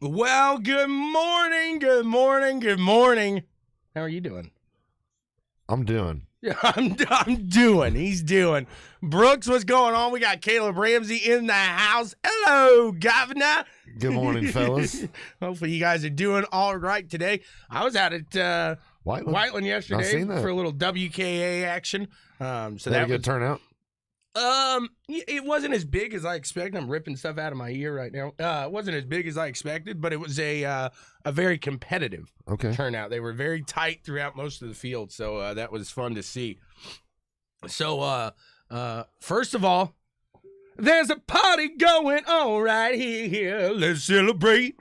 Well, good morning, good morning, good morning. How are you doing? I'm doing. Yeah, I'm doing. He's doing. Brooks, what's going on? We got Caleb Ramsey in the house. Hello, Governor. Good morning, fellas. Hopefully you guys are doing all right today. I was out at Whiteland yesterday for a little WKA action. So that was a good turnout. It wasn't as big as I expected. I'm ripping stuff out of my ear right now. It wasn't as big as I expected, but it was a very competitive turnout. They were very tight throughout most of the field, so that was fun to see. So, first of all, there's a party going on right here. Let's celebrate.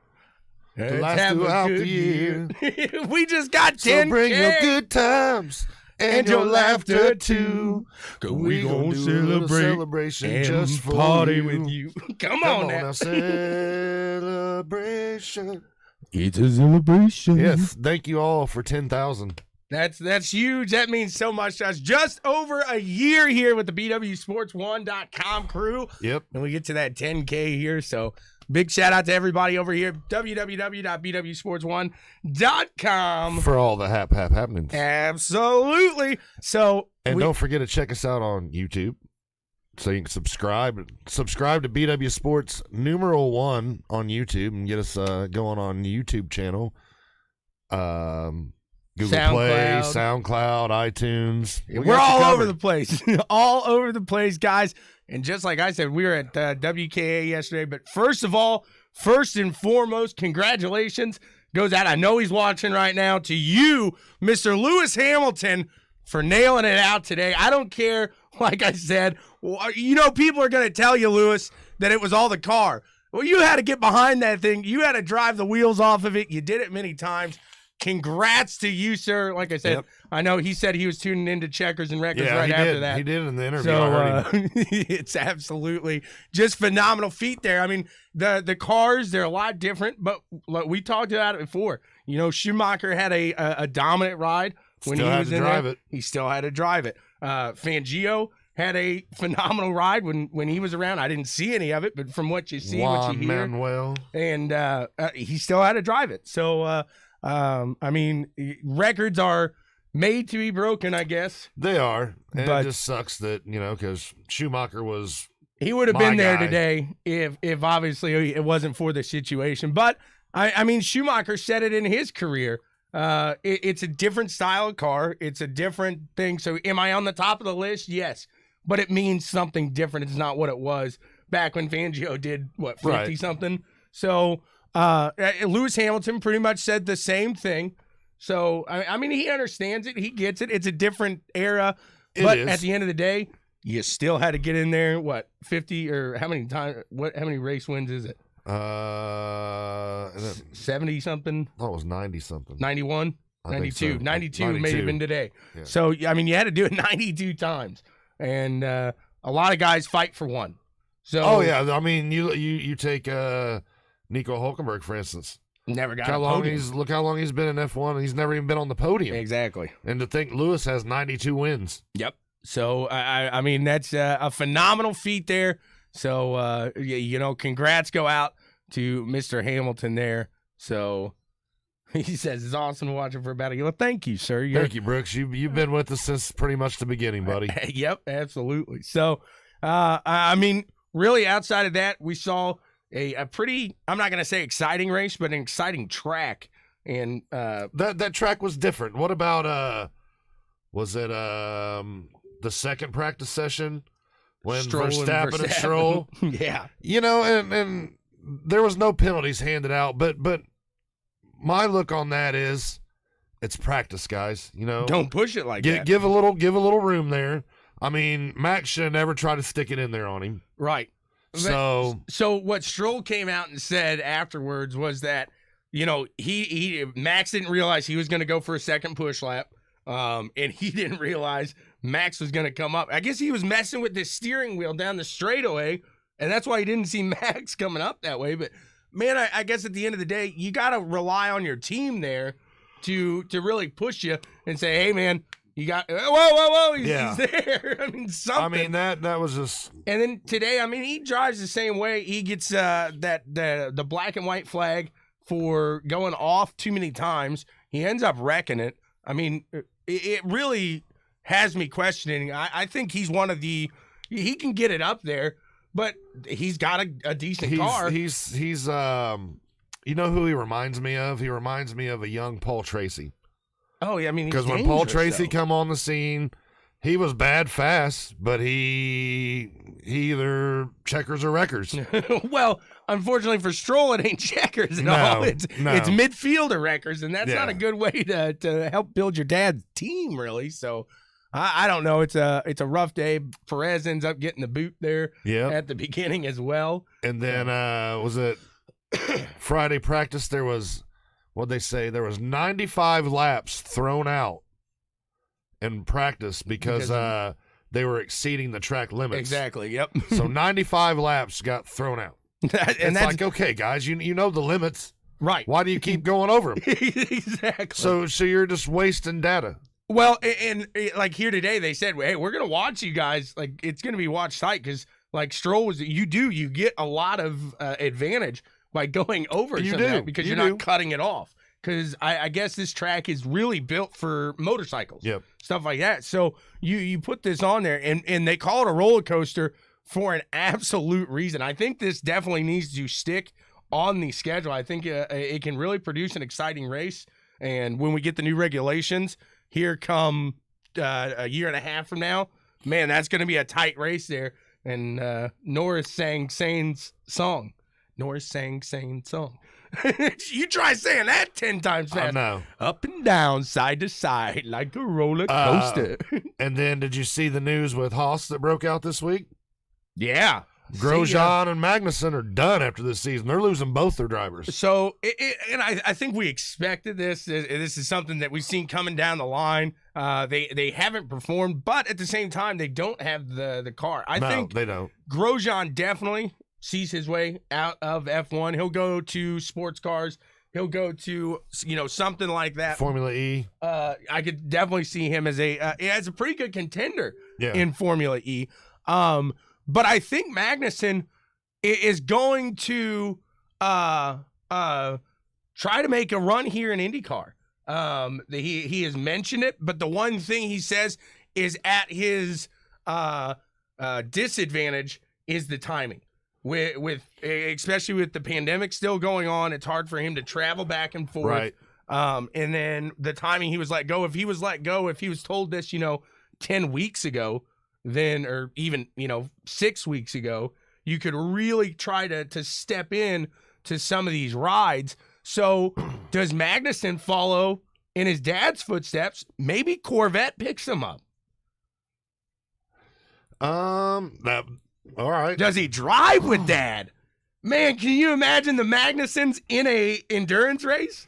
Let's have a good year. We just got 10K. So bring your good times. And your laughter too. Cause we gonna celebrate celebration and just for party you. with you. Come on now. Celebration. It's a celebration. Yes, thank you all for 10,000. That's huge. That means so much to us. Just over a year here with the BWSports1.com crew. Yep. And we get to that 10K here. So big shout out to everybody over here. www.bwsports1.com. For all the happenings. Absolutely. So don't forget to check us out on YouTube. So you can subscribe to BW Sports #1 on YouTube and get us going on the YouTube channel. Google Play, SoundCloud, iTunes. We're all over the place. All over the place, guys. And just like I said, we were at WKA yesterday. But first of all, first and foremost, congratulations goes out. I know he's watching right now to you, Mr. Lewis Hamilton, for nailing it out today. I don't care. Like I said, you know, people are going to tell you, Lewis, that it was all the car. Well, you had to get behind that thing. You had to drive the wheels off of it. You did it many times. Congrats to you, sir. Like I said, I know he said he was tuning into Checkers and Records after that. He did in the interview. So it's absolutely just phenomenal feat there. I mean, the cars, they're a lot different, but we talked about it before. You know, Schumacher had a dominant ride when he was in there. He still had to drive it. Fangio had a phenomenal ride when he was around. I didn't see any of it, but from what you see, what you hear, Manuel. And he still had to drive it. So, I mean, records are made to be broken, I guess. They are. And it just sucks that, you know, because Schumacher was he would have been there today if obviously it wasn't for the situation. But, I mean, Schumacher said it in his career. It's a different style of car. It's a different thing. So am I on the top of the list? Yes. But it means something different. It's not what it was back when Fangio did, 50-something? So Lewis Hamilton pretty much said the same thing. So, I mean, he understands it. He gets it. It's a different era. But at the end of the day, you still had to get in there, 50 or how many times? How many race wins is it? 70-something? I thought it was 90-something. 91? 92. So. 92 may have been today. Yeah. So, I mean, you had to do it 92 times. And a lot of guys fight for one. So, I mean, you take Nico Hulkenberg, for instance. Never got look how long he's been in F1, and he's never even been on the podium. Exactly. And to think Lewis has 92 wins. Yep. So, I mean, that's a phenomenal feat there. So, you know, congrats go out to Mr. Hamilton there. So, he says it's awesome to watch him for about a year. Well, thank you, sir. Thank you, Brooks. You've been with us since pretty much the beginning, buddy. Yep, absolutely. So, I mean, really outside of that, we saw a pretty, I'm not going to say exciting race, but an exciting track. And that track was different. What about was it the second practice session when Stroll Verstappen and Stroll? Yeah. You know, and there was no penalties handed out, but my look on that is it's practice, guys. You know, Don't push it like that. Give a little room there. I mean, Max should never try to stick it in there on him. Right. So what Stroll came out and said afterwards was that, you know, Max didn't realize he was going to go for a second push lap, and he didn't realize Max was going to come up. I guess he was messing with the steering wheel down the straightaway, and that's why he didn't see Max coming up that way. But man, I guess at the end of the day, you got to rely on your team there to really push you and say, hey man, you got whoa, he's there. I mean, something. I mean that was just. And then today, I mean, he drives the same way. He gets the black and white flag for going off too many times. He ends up wrecking it. I mean, it really has me questioning. I think he's one of the. He can get it up there, but he's got a decent car. He's you know who he reminds me of? He reminds me of a young Paul Tracy. Oh yeah, I mean, because when Paul Tracy come on the scene, he was bad fast, but he either checkers or wreckers. Well, unfortunately for Stroll, it ain't checkers at all. It's midfielder wreckers, and that's not a good way to help build your dad's team, really. So I don't know. It's a rough day. Perez ends up getting the boot there at the beginning as well. And then was it Friday practice? There was. What'd they say? There was 95 laps thrown out in practice because they were exceeding the track limits. Exactly, yep. So 95 laps got thrown out. And that's like, okay, guys, you know the limits. Right. Why do you keep going over them? Exactly. So you're just wasting data. Well, and like here today, they said, hey, we're going to watch you guys. Like, it's going to be watch tight because, like, Stroll was, you get a lot of advantage by going over something because you're not cutting it off. Because I guess this track is really built for motorcycles, stuff like that. So you put this on there, and they call it a roller coaster for an absolute reason. I think this definitely needs to stick on the schedule. I think it can really produce an exciting race. And when we get the new regulations, here come a year and a half from now, man, that's going to be a tight race there. And Norris sang Sane's song. Norris sang Sane's song. You try saying that 10 times fast. I know. Up and down, side to side, like a roller coaster. And then did you see the news with Haas that broke out this week? Yeah. Grosjean and Magnussen are done after this season. They're losing both their drivers. So, and I think we expected this. This is something that we've seen coming down the line. They haven't performed, but at the same time, they don't have the car. I think they don't. Grosjean definitely sees his way out of F1. He'll go to sports cars. He'll go to, something like that. Formula E. I could definitely see him as a pretty good contender in Formula E. But I think Magnussen is going to try to make a run here in IndyCar. He has mentioned it, but the one thing he says is at his disadvantage is the timing. With especially with the pandemic still going on, it's hard for him to travel back and forth. Right. And then the timing he was let go. If he was let go, if he was told this, 10 weeks ago, then or even 6 weeks ago, you could really try to step in to some of these rides. So does Magnussen follow in his dad's footsteps? Maybe Corvette picks him up. All right. Does he drive with Dad? Man, can you imagine the Magnussens in a endurance race?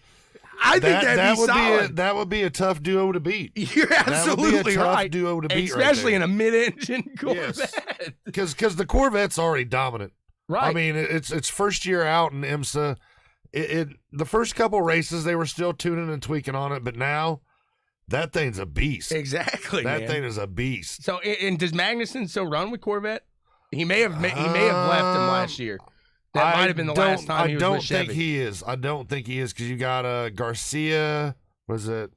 I think that'd be solid. That would be a tough duo to beat. You're absolutely that would be a tough right. duo to beat, especially in a mid-engine Corvette. Because the Corvette's already dominant. Right. I mean, it's first year out in IMSA. The first couple races they were still tuning and tweaking on it, but now that thing's a beast. Exactly. That thing is a beast. So, and does Magnussen still run with Corvette? He may have left him last year. That might have been the last time he was with Chevy. I don't think he is because you got Garcia. Was it?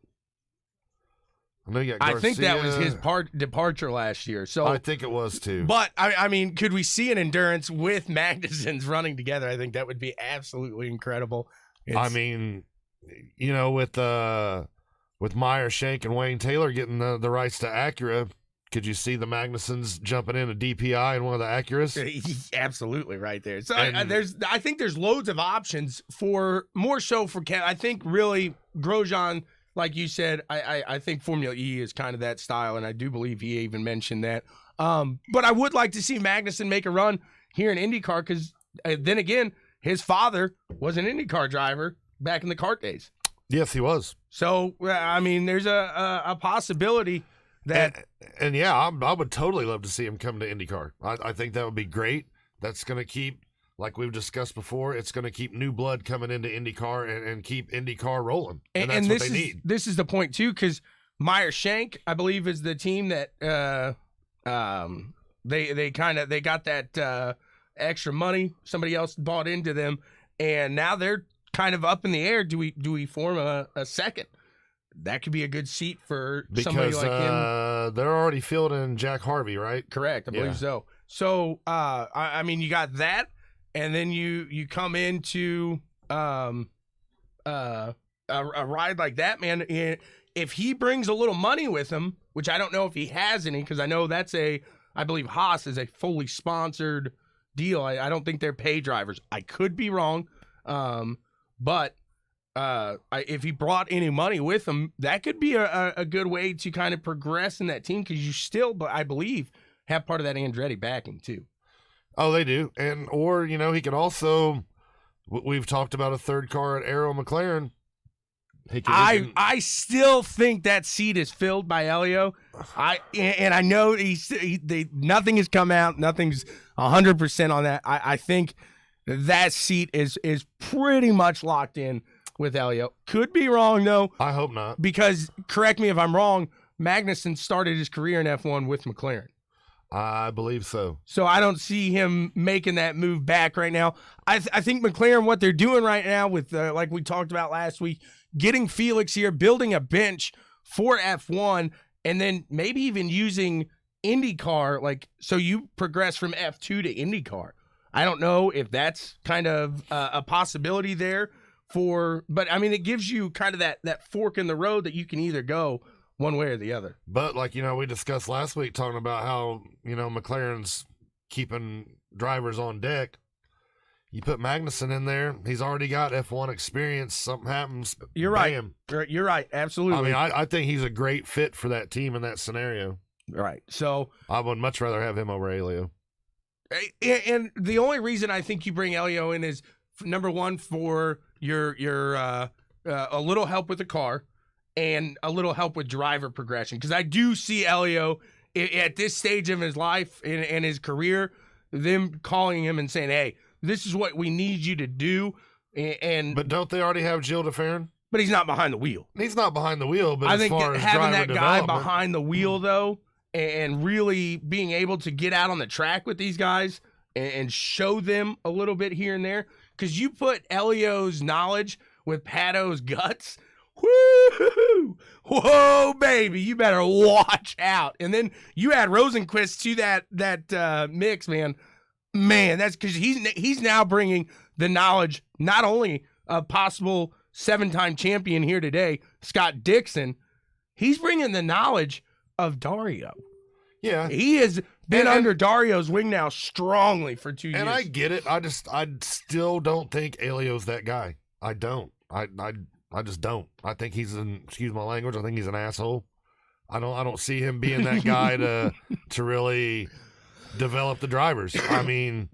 I know you got Garcia. I think that was his departure last year. So I think it was too. But I mean, could we see an endurance with Magnussen's running together? I think that would be absolutely incredible. I mean, with with Meyer Shank and Wayne Taylor getting the rights to Acura, could you see the Magnussons jumping into DPI in one of the Acuras? Absolutely, right there. So I think there's loads of options for more so for Ken. I think really Grosjean, like you said, I think Formula E is kind of that style, and I do believe he even mentioned that. But I would like to see Magnussen make a run here in IndyCar because then again, his father was an IndyCar driver back in the kart days. Yes, he was. So I mean, there's a possibility that. And yeah, I would totally love to see him come to IndyCar. I think that would be great. That's going to keep, like we've discussed before, it's going to keep new blood coming into IndyCar and keep IndyCar rolling. And that's what they need. This is the point, too, because Meyer Shank, I believe, is the team that they got that extra money. Somebody else bought into them, and now they're kind of up in the air. Do we form a second? That could be a good seat for somebody like him. They're already fielding Jack Harvey, right? Correct, I believe so. So, I mean, you got that, and then you come into a ride like that, man. If he brings a little money with him, which I don't know if he has any, because I know I believe Haas is a fully sponsored deal. I don't think they're pay drivers. I could be wrong, but if he brought any money with him, that could be a good way to kind of progress in that team because you still, I believe, have part of that Andretti backing too. Oh, they do. Or he could also, we've talked about a third car at Arrow McLaren. I still think that seat is filled by Elio. I know nothing has come out. Nothing's 100% on that. I think that seat is pretty much locked in with Elio. Could be wrong, though. I hope not. Because, correct me if I'm wrong, Magnussen started his career in F1 with McLaren. I believe so. So I don't see him making that move back right now. I think McLaren, what they're doing right now with, like we talked about last week, getting Felix here, building a bench for F1, and then maybe even using IndyCar, so you progress from F2 to IndyCar. I don't know if that's kind of a possibility there but I mean, it gives you kind of that fork in the road that you can either go one way or the other. But we discussed last week talking about how, McLaren's keeping drivers on deck. You put Magnussen in there, he's already got F1 experience. Something happens. You're bam. Right. You're right. Absolutely. I mean, I think he's a great fit for that team in that scenario. Right. So I would much rather have him over Elio. And the only reason I think you bring Elio in is, number one, for your a little help with the car and a little help with driver progression. Because I do see Elio at this stage of his life and his career, them calling him and saying, hey, this is what we need you to do. But don't they already have Gilles DeFerrin? But he's not behind the wheel. He's not behind the wheel, but I as think far as having that guy development, behind the wheel, though, and really being able to get out on the track with these guys and show them a little bit here and there. Because you put Elio's knowledge with Pato's guts, whoo, whoa, baby, you better watch out. And then you add Rosenquist to that mix, man. Man, that's because he's now bringing the knowledge not only of possible 7-time champion here today, Scott Dixon, he's bringing the knowledge of Dario. Yeah. He has been under Dario's wing now strongly for 2 years. And I get it. I still don't think Elio's that guy. I don't. I just don't. I think he's excuse my language, I think he's an asshole. I don't see him being that guy to really develop the drivers. I mean,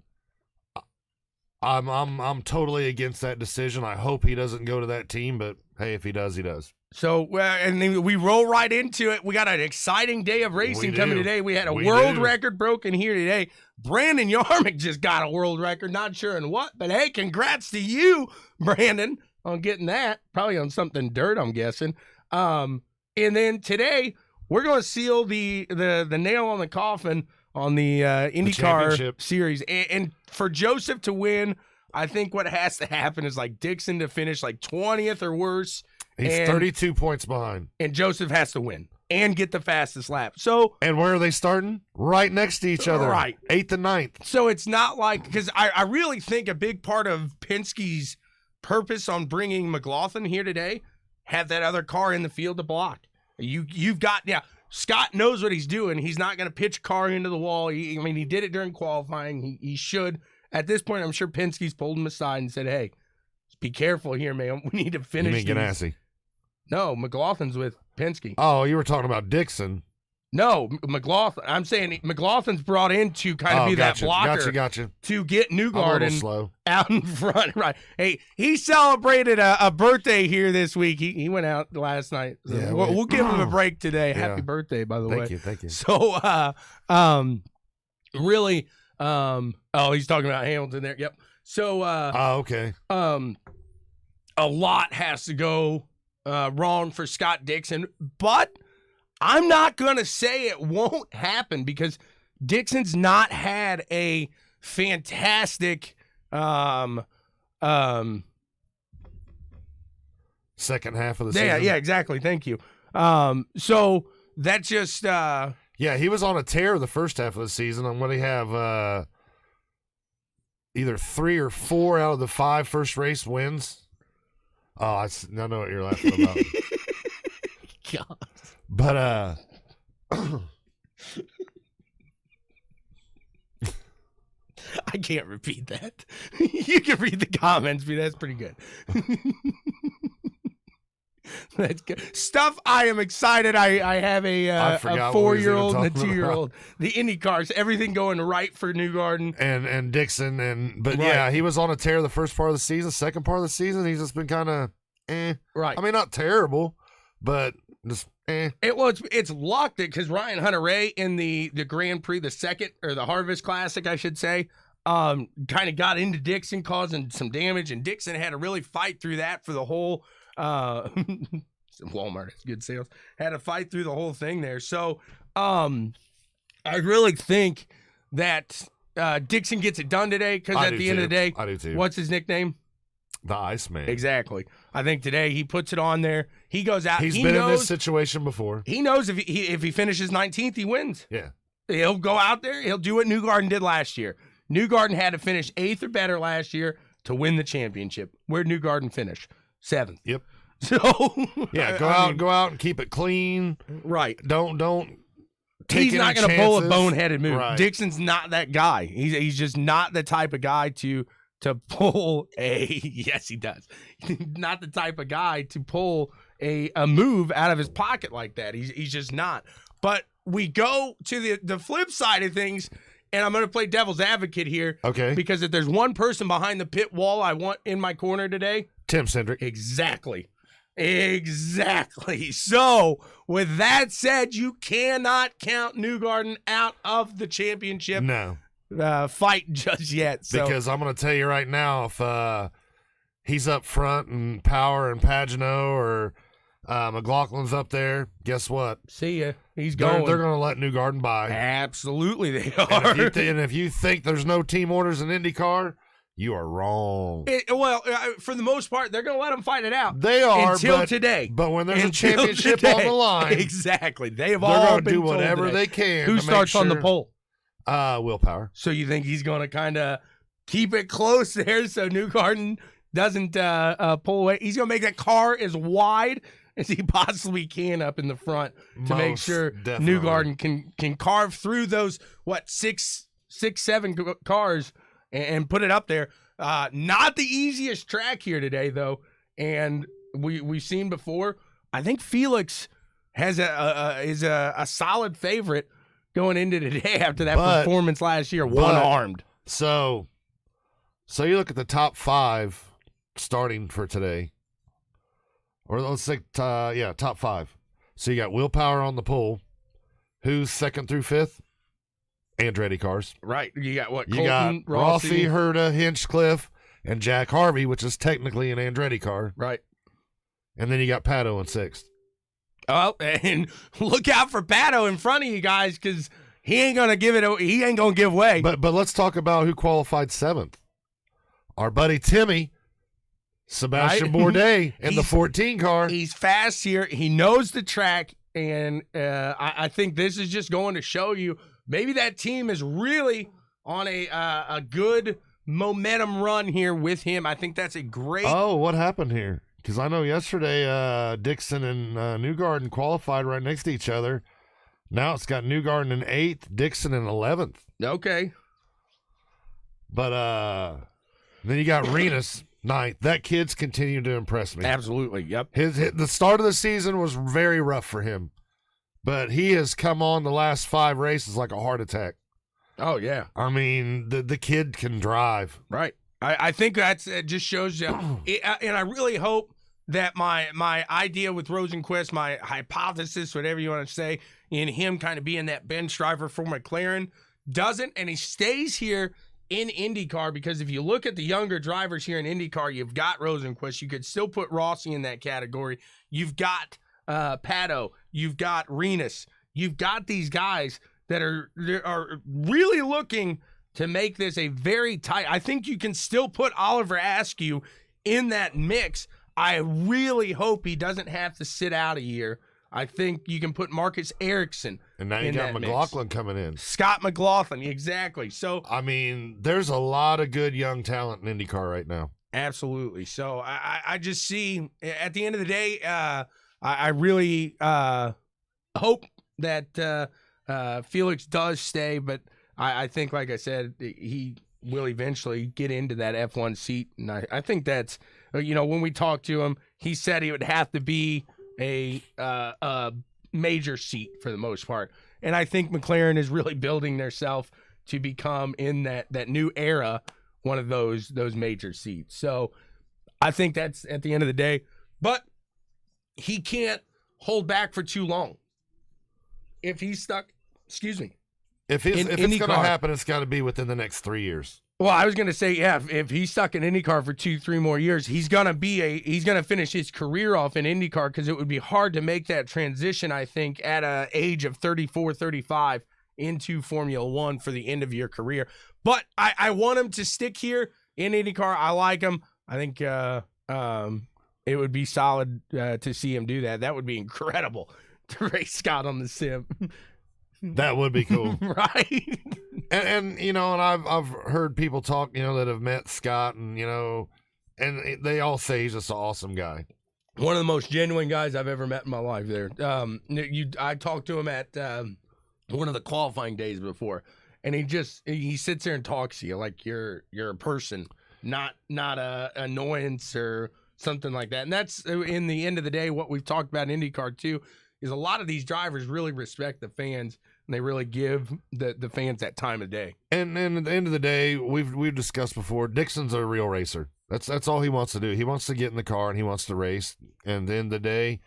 I'm totally against that decision. I hope he doesn't go to that team, but hey, if he does, he does. So, and then we roll right into it. We got an exciting day of racing coming today. We had a world record broken here today. Brandon Yarmick just got a world record, not sure in what, but hey, congrats to you, Brandon, on getting that. Probably on something dirt, I'm guessing. And then today, we're going to seal the nail on the coffin on the IndyCar series. And for Joseph to win, I think what has to happen is Dixon to finish 20th or worse. He's 32 points behind. And Joseph has to win and get the fastest lap. So, and where are they starting? Right next to each other. Right. 8th and 9th. So it's not because I really think a big part of Penske's purpose on bringing McLaughlin here today have that other car in the field to block. You've got, Scott knows what he's doing. He's not going to pitch a car into the wall. He did it during qualifying. He should. At this point, I'm sure Penske's pulled him aside and said, hey, be careful here, man. We need to finish. You mean Ganassi? No, McLaughlin's with Penske. Oh, you were talking about Dixon. No, McLaughlin. I'm saying McLaughlin's brought in to kind of be that blocker. Gotcha. To get Newgarden out in front. Right. Hey, he celebrated a birthday here this week. He went out last night. So yeah, we'll give him a break today. Yeah. Happy birthday, by the way. Thank you. So, really, he's talking about Hamilton there. Yep. So, okay. A lot has to go wrong for Scott Dixon, but I'm not going to say it won't happen because Dixon's not had a fantastic second half of the season. Yeah, exactly. Thank you. So that just he was on a tear the first half of the season. And what do you have? Either 3 or 4 out of the 5 first race wins. Oh, I know what you're laughing about. God. But I can't repeat that. You can read the comments, but that's pretty good. That's good stuff. I am excited. I have a 4-year-old and a 2-year-old. The Indy cars, everything going right for Newgarden and Dixon, but right. He was on a tear the first part of the season. Second part of the season, he's just been kind of right. I mean, not terrible, but just It's luck that because Ryan Hunter-Reay in the Grand Prix, the second or the Harvest Classic, I should say, kind of got into Dixon, causing some damage, and Dixon had to really fight through that for the whole. Walmart has good sales. Had to fight through the whole thing there. So, I really think that Dixon gets it done today because at the end of the day, I do too. What's his nickname? The Iceman. Exactly. I think today he puts it on there. He goes out. He knows, in this situation before. He knows if he finishes 19th, he wins. Yeah. He'll go out there. He'll do what Newgarden did last year. Newgarden had to finish 8th or better last year to win the championship. Where'd Newgarden finish? 7th. Yep. So go out and keep it clean. Right. Don't take He's not going to pull a boneheaded move. Right. Dixon's not that guy. He's just not the type of guy to pull a yes, he does. Not the type of guy to pull a move out of his pocket like that. He's just not. But we go to the flip side of things, and I'm going to play devil's advocate here. Okay. Because if there's one person behind the pit wall I want in my corner today, Tim Cindric. Exactly. So, with that said, you cannot count Newgarden out of the championship fight just yet. So. Because I'm going to tell you right now, if he's up front and Power and Pagano or McLaughlin's up there, guess what? See ya. He's going. They're going to let Newgarden by. Absolutely, they are. And if you think there's no team orders in IndyCar, you are wrong. For the most part, they're going to let them fight it out. They are until today. But when there's a championship on the line, exactly, they're going to do whatever they can. Who starts on the pole? Will Power. So you think he's going to kind of keep it close there, so Newgarden doesn't pull away? He's going to make that car as wide as he possibly can up in the front to make sure Newgarden can carve through those 6-7 cars. And put it up there. Not the easiest track here today, though. And we've seen before. I think Felix has is a solid favorite going into today after that performance last year, one-armed. So you look at the top 5 starting for today. Or let's say, top 5. So you got Will Power on the pole. Who's 2nd through 5th? Andretti cars. Right. You got what? You got Rossi, Herta, Hinchcliffe, and Jack Harvey, which is technically an Andretti car. Right. And then you got Pato in 6th. Oh, and look out for Pato in front of you guys because he ain't going to give it. He ain't going to give way. But let's talk about who qualified 7th. Our buddy Timmy, Sebastian Bourdais, in the 14 car. He's fast here. He knows the track, and I think this is just going to show you. Maybe that team is really on a good momentum run here with him. I think that's a great. Oh, what happened here? Because I know yesterday Dixon and Newgarden qualified right next to each other. Now it's got Newgarden in 8th, Dixon in 11th. Okay. But then you got Renus 9th. That kid's continued to impress me. Absolutely. Yep. The start of the season was very rough for him, but he has come on the last 5 races like a heart attack. Oh yeah. I mean, the kid can drive. Right. I think it just shows you, and I really hope that my idea with Rosenquist, my hypothesis, whatever you want to say, in him kind of being that bench driver for McLaren doesn't, and he stays here in IndyCar, because if you look at the younger drivers here in IndyCar, you've got Rosenquist. You could still put Rossi in that category. You've got Pato. You've got Renus. You've got these guys that are really looking to make this a very tight. I think you can still put Oliver Askew in that mix. I really hope he doesn't have to sit out a year. I think you can put Marcus Ericsson. And now you got McLaughlin coming in. Scott McLaughlin, exactly. So I mean, there's a lot of good young talent in IndyCar right now. Absolutely. So I just see, at the end of the day, I really hope that Felix does stay, but I think, like I said, he will eventually get into that F1 seat. And I think that's, when we talked to him, he said he would have to be a major seat for the most part. And I think McLaren is really building themselves to become, in that new era, one of those major seats. So I think that's at the end of the day. But he can't hold back for too long. If he's stuck, if it's going to happen, it's got to be within the next 3 years. Well, I was going to say, yeah, if he's stuck in IndyCar for 2-3 more years, he's going to finish his career off in IndyCar, because it would be hard to make that transition, I think, at an age of 34, 35 into Formula One for the end of your career. But I want him to stick here in IndyCar. I like him. I think it would be solid to see him do that. That would be incredible to race Scott on the sim. That would be cool. Right. And I've heard people talk, that have met Scott, and they all say he's just an awesome guy. One of the most genuine guys I've ever met in my life there. I talked to him at one of the qualifying days before, and he sits there and talks to you like you're a person, not a annoyance or something like that. And that's, in the end of the day, what we've talked about in IndyCar too, is a lot of these drivers really respect the fans, and they really give the fans that time of day. And at the end of the day, we've discussed before, Dixon's a real racer. That's all he wants to do. He wants to get in the car and he wants to race. And at the end of the day,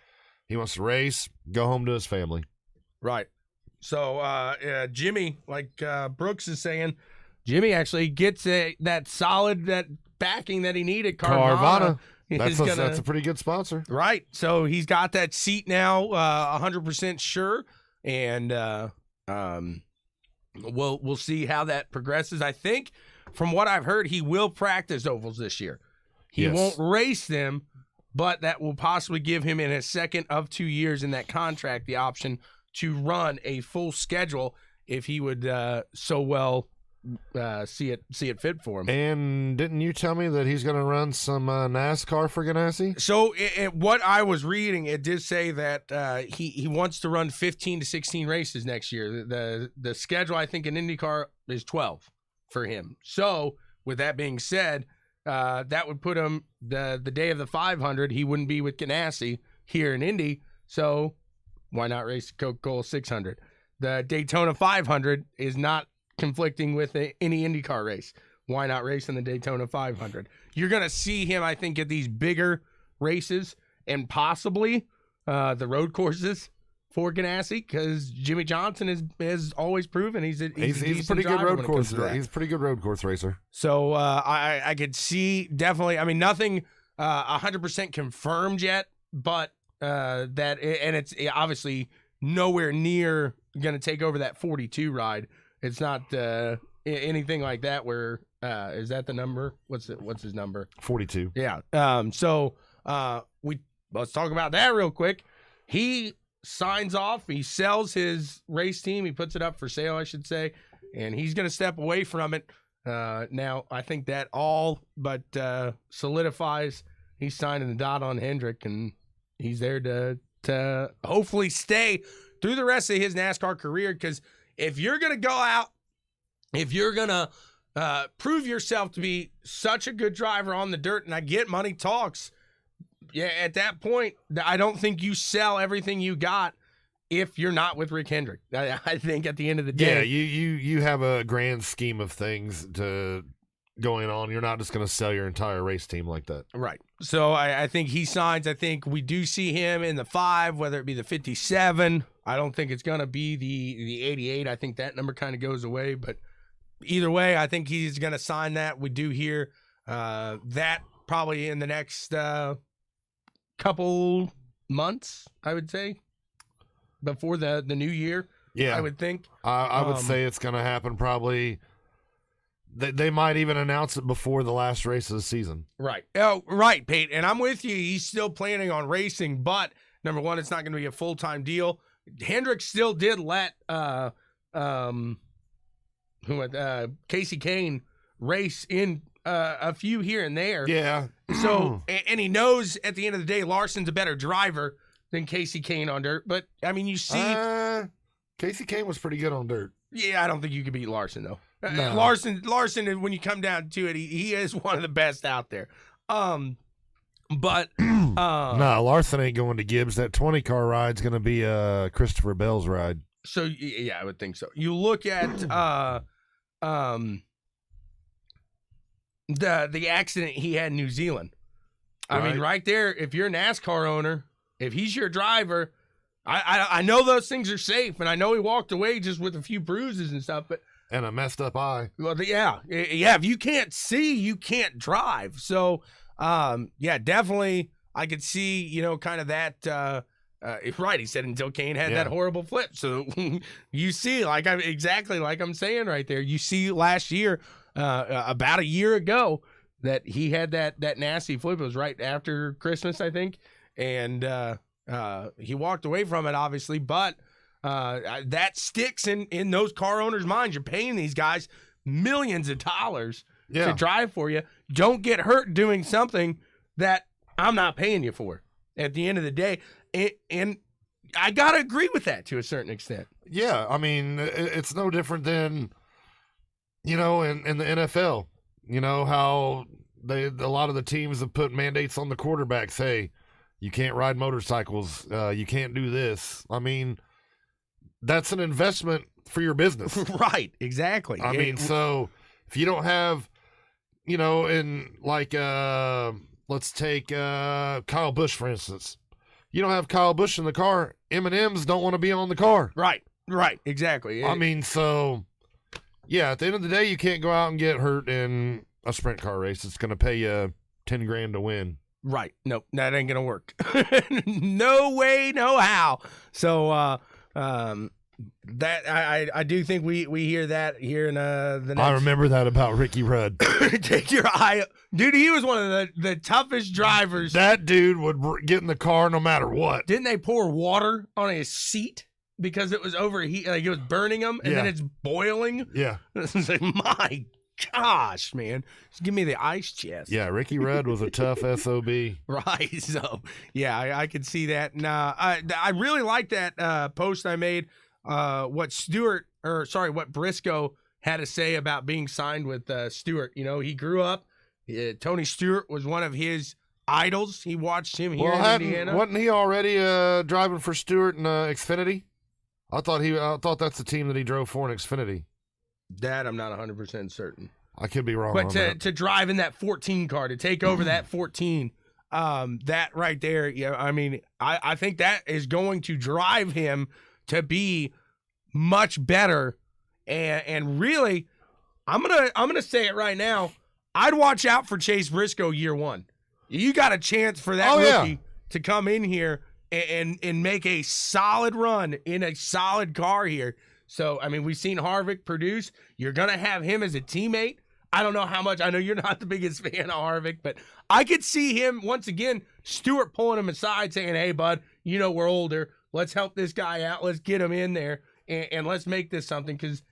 he wants to race, go home to his family. Right. So Jimmy, like Brooks is saying, Jimmy actually gets that backing that he needed. Carvana. That's a pretty good sponsor. Right. So he's got that seat now, 100% sure. And we'll see how that progresses. I think from what I've heard, he will practice ovals this year. He won't race them, but that will possibly give him, in his second of 2 years in that contract, the option to run a full schedule if he would so well see it fit for him. And didn't you tell me that he's going to run some NASCAR for Ganassi? So what I was reading, it did say that he wants to run 15 to 16 races next year. The schedule, I think, in IndyCar is 12 for him. So with that being said, that would put him the day of the 500. He wouldn't be with Ganassi here in Indy. So why not race the Coca-Cola 600? The Daytona 500 is not conflicting with any IndyCar race. Why not race in the Daytona 500? You're going to see him, I think, at these bigger races and possibly the road courses for Ganassi, because Jimmy Johnson has always proven he's a pretty good road course. He's a pretty good road course racer. So I could see definitely. I mean, nothing 100% confirmed yet, but it's obviously nowhere near going to take over that 42 ride. It's not anything like that. Where is that the number? What's his number? 42. Yeah. So let's talk about that real quick. He signs off. He sells his race team. He puts it up for sale, I should say, and he's going to step away from it. Now, I think that all but solidifies he's signing the dot on Hendrick, and he's there to hopefully stay through the rest of his NASCAR career. Because if you're going to go out, if you're going to prove yourself to be such a good driver on the dirt, and I get money talks, yeah, at that point, I don't think you sell everything you got if you're not with Rick Hendrick. I think at the end of the day. Yeah, you have a grand scheme of things going on. You're not just going to sell your entire race team like that. Right. So I think he signs. I think we do see him in the 5, whether it be the 57. I don't think it's going to be the 88. I think that number kind of goes away. But either way, I think he's going to sign that. We do hear that probably in the next couple months, I would say, before the new year. Yeah, I would think. I would say it's going to happen probably. They might even announce it before the last race of the season. Right. Oh, right, Peyton. And I'm with you. He's still planning on racing, but number one, it's not going to be a full-time deal. Hendrick still did let Casey Kane race in a few here and there. Yeah. So, and he knows at the end of the day, Larson's a better driver than Casey Kane on dirt. But, I mean, you see. Casey Kane was pretty good on dirt. Yeah, I don't think you could beat Larson, though. No. Larson, when you come down to it, he is one of the best out there. But no, Larson ain't going to Gibbs. That 20 car ride's going to be Christopher Bell's ride. So yeah, I would think so. You look at the accident he had in New Zealand. I mean, right there, if you're a NASCAR owner, if he's your driver, I know those things are safe, and I know he walked away just with a few bruises and stuff, but. And a messed up eye. Well, yeah. If you can't see, you can't drive. So, yeah, definitely I could see, kind of that. Right, he said until Kane had that horrible flip. So you see, exactly like I'm saying right there, you see last year, about a year ago, that he had that nasty flip. It was right after Christmas, I think. And he walked away from it, obviously, but that sticks in those car owners' minds. You're paying these guys millions of dollars to drive for you. Don't get hurt doing something that I'm not paying you for at the end of the day. And I got to agree with that to a certain extent. Yeah, I mean, it's no different than, in the NFL. How a lot of the teams have put mandates on the quarterbacks. Hey, you can't ride motorcycles. You can't do this. I mean, that's an investment for your business. Right, exactly. I mean, so if you don't have, let's take Kyle Busch, for instance. You don't have Kyle Busch in the car, M&Ms don't want to be on the car. Right, exactly. I mean, so, yeah, at the end of the day, you can't go out and get hurt in a sprint car race. It's going to pay you $10,000 to win. Right. Nope, that ain't going to work. No way, no how. So, that I do think we hear that here in the next. I remember that about Ricky Rudd. Take your eye, dude. He was one of the toughest drivers. That dude would get in the car no matter what. Didn't they pour water on his seat because it was overheat, like it was burning him, and then it's boiling? Yeah. It's like, my gosh, man, just give me the ice chest. Yeah, Ricky Rudd was a tough SOB. Right. So yeah, I could see that. Nah, I really like that post I made. What Briscoe had to say about being signed with Stewart. He grew up. Tony Stewart was one of his idols. He watched him here in Indiana. Wasn't he already driving for Stewart in Xfinity? I thought that's the team that he drove for in Xfinity. That I'm not 100% certain. I could be wrong. But to drive in that 14 car, to take over that 14, that right there, yeah. I mean, I think that is going to drive him to be much better, and really, I'm gonna say it right now. I'd watch out for Chase Briscoe year one. You got a chance for that rookie to come in here and make a solid run in a solid car here. So I mean, we've seen Harvick produce. You're gonna have him as a teammate. I don't know how much. I know you're not the biggest fan of Harvick, but I could see him once again. Stewart pulling him aside, saying, "Hey, bud, we're older. Let's help this guy out. Let's get him in there, and let's make this something." Because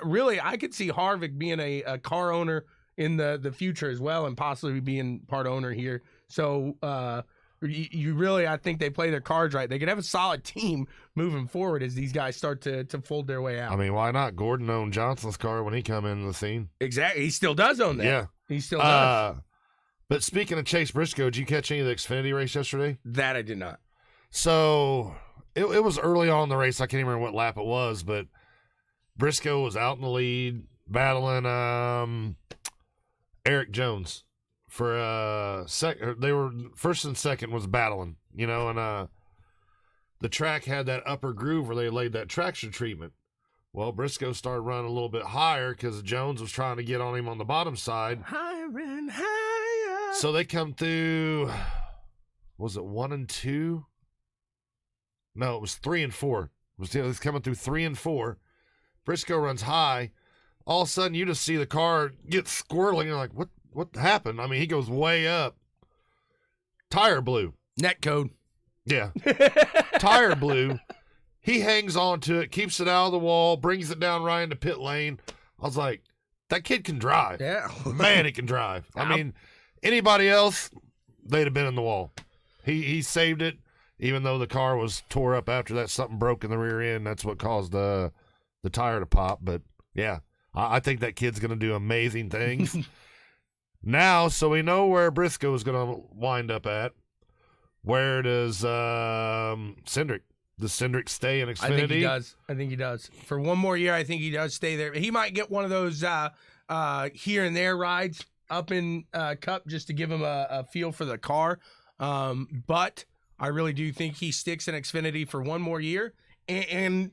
really, I could see Harvick being a car owner in the future as well, and possibly being part owner here. So you really, I think they play their cards right. They could have a solid team moving forward as these guys start to fold their way out. I mean, why not? Gordon owned Johnson's car when he come into the scene. Exactly. He still does own that. Yeah. He still does. But speaking of Chase Briscoe, did you catch any of the Xfinity race yesterday? That I did not. So it was early on in the race. I can't even remember what lap it was, but Briscoe was out in the lead, battling Eric Jones for second. They were first and second was battling, and the track had that upper groove where they laid that traction treatment. Well, Briscoe started running a little bit higher because Jones was trying to get on him on the bottom side. Higher and higher. So they come through, was it 1 and 2? No, it was 3 and 4. It was coming through 3 and 4. Briscoe runs high. All of a sudden, you just see the car get squirreling. You're like, what happened? I mean, he goes way up. Tire blew. Net code. Yeah. Tire blew. He hangs on to it, keeps it out of the wall, brings it down right into pit lane. I was like, that kid can drive. Yeah. Man, he can drive. I mean, anybody else, they'd have been in the wall. He saved it, even though the car was tore up after that. Something broke in the rear end. That's what caused the tire to pop. But, yeah, I think that kid's going to do amazing things. Now, so we know where Briscoe is going to wind up at. Where does Cindric? Does Cindric stay in Xfinity? I think he does. For one more year, I think he does stay there. He might get one of those here and there rides up in Cup just to give him a feel for the car. But I really do think he sticks in Xfinity for one more year, and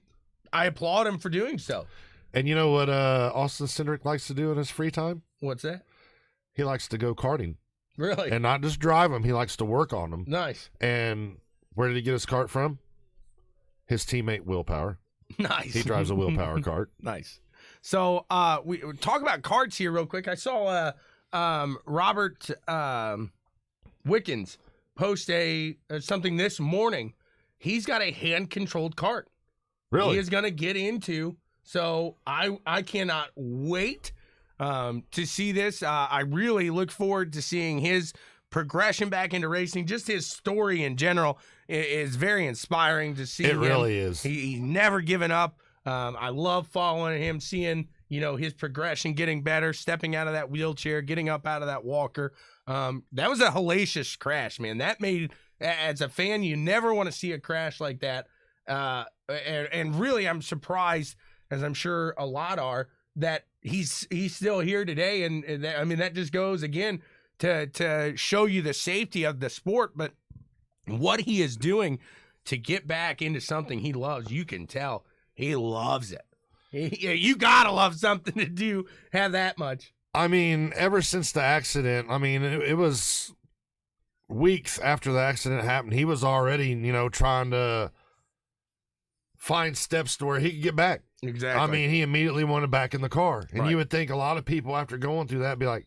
I applaud him for doing so. And you know what Austin Cindric likes to do in his free time? What's that? He likes to go karting. Really? And not just drive them. He likes to work on them. Nice. And where did he get his kart from? His teammate Willpower. Nice. He drives a Willpower kart. Nice. So we talk about carts here real quick. I saw Robert Wickens post something this morning. He's got a hand-controlled cart. Really? He is going to get into. So I cannot wait to see this. I really look forward to seeing his progression back into racing. Just his story in general is very inspiring to see. It him. really is. He's never given up. I love following him, seeing his progression, getting better, stepping out of that wheelchair, getting up out of that walker. That was a hellacious crash, man. That made, as a fan, you never want to see a crash like that. And really, I'm surprised, as I'm sure a lot are, that he's still here today. And that, I mean, that just goes again to show you the safety of the sport, but what he is doing to get back into something he loves. You can tell he loves it. You gotta love something to do, have that much. I mean, ever since the accident, I mean, it was weeks after the accident happened. He was already, trying to find steps to where he could get back. Exactly. I mean, he immediately wanted back in the car. And Right. you would think a lot of people after going through that be like,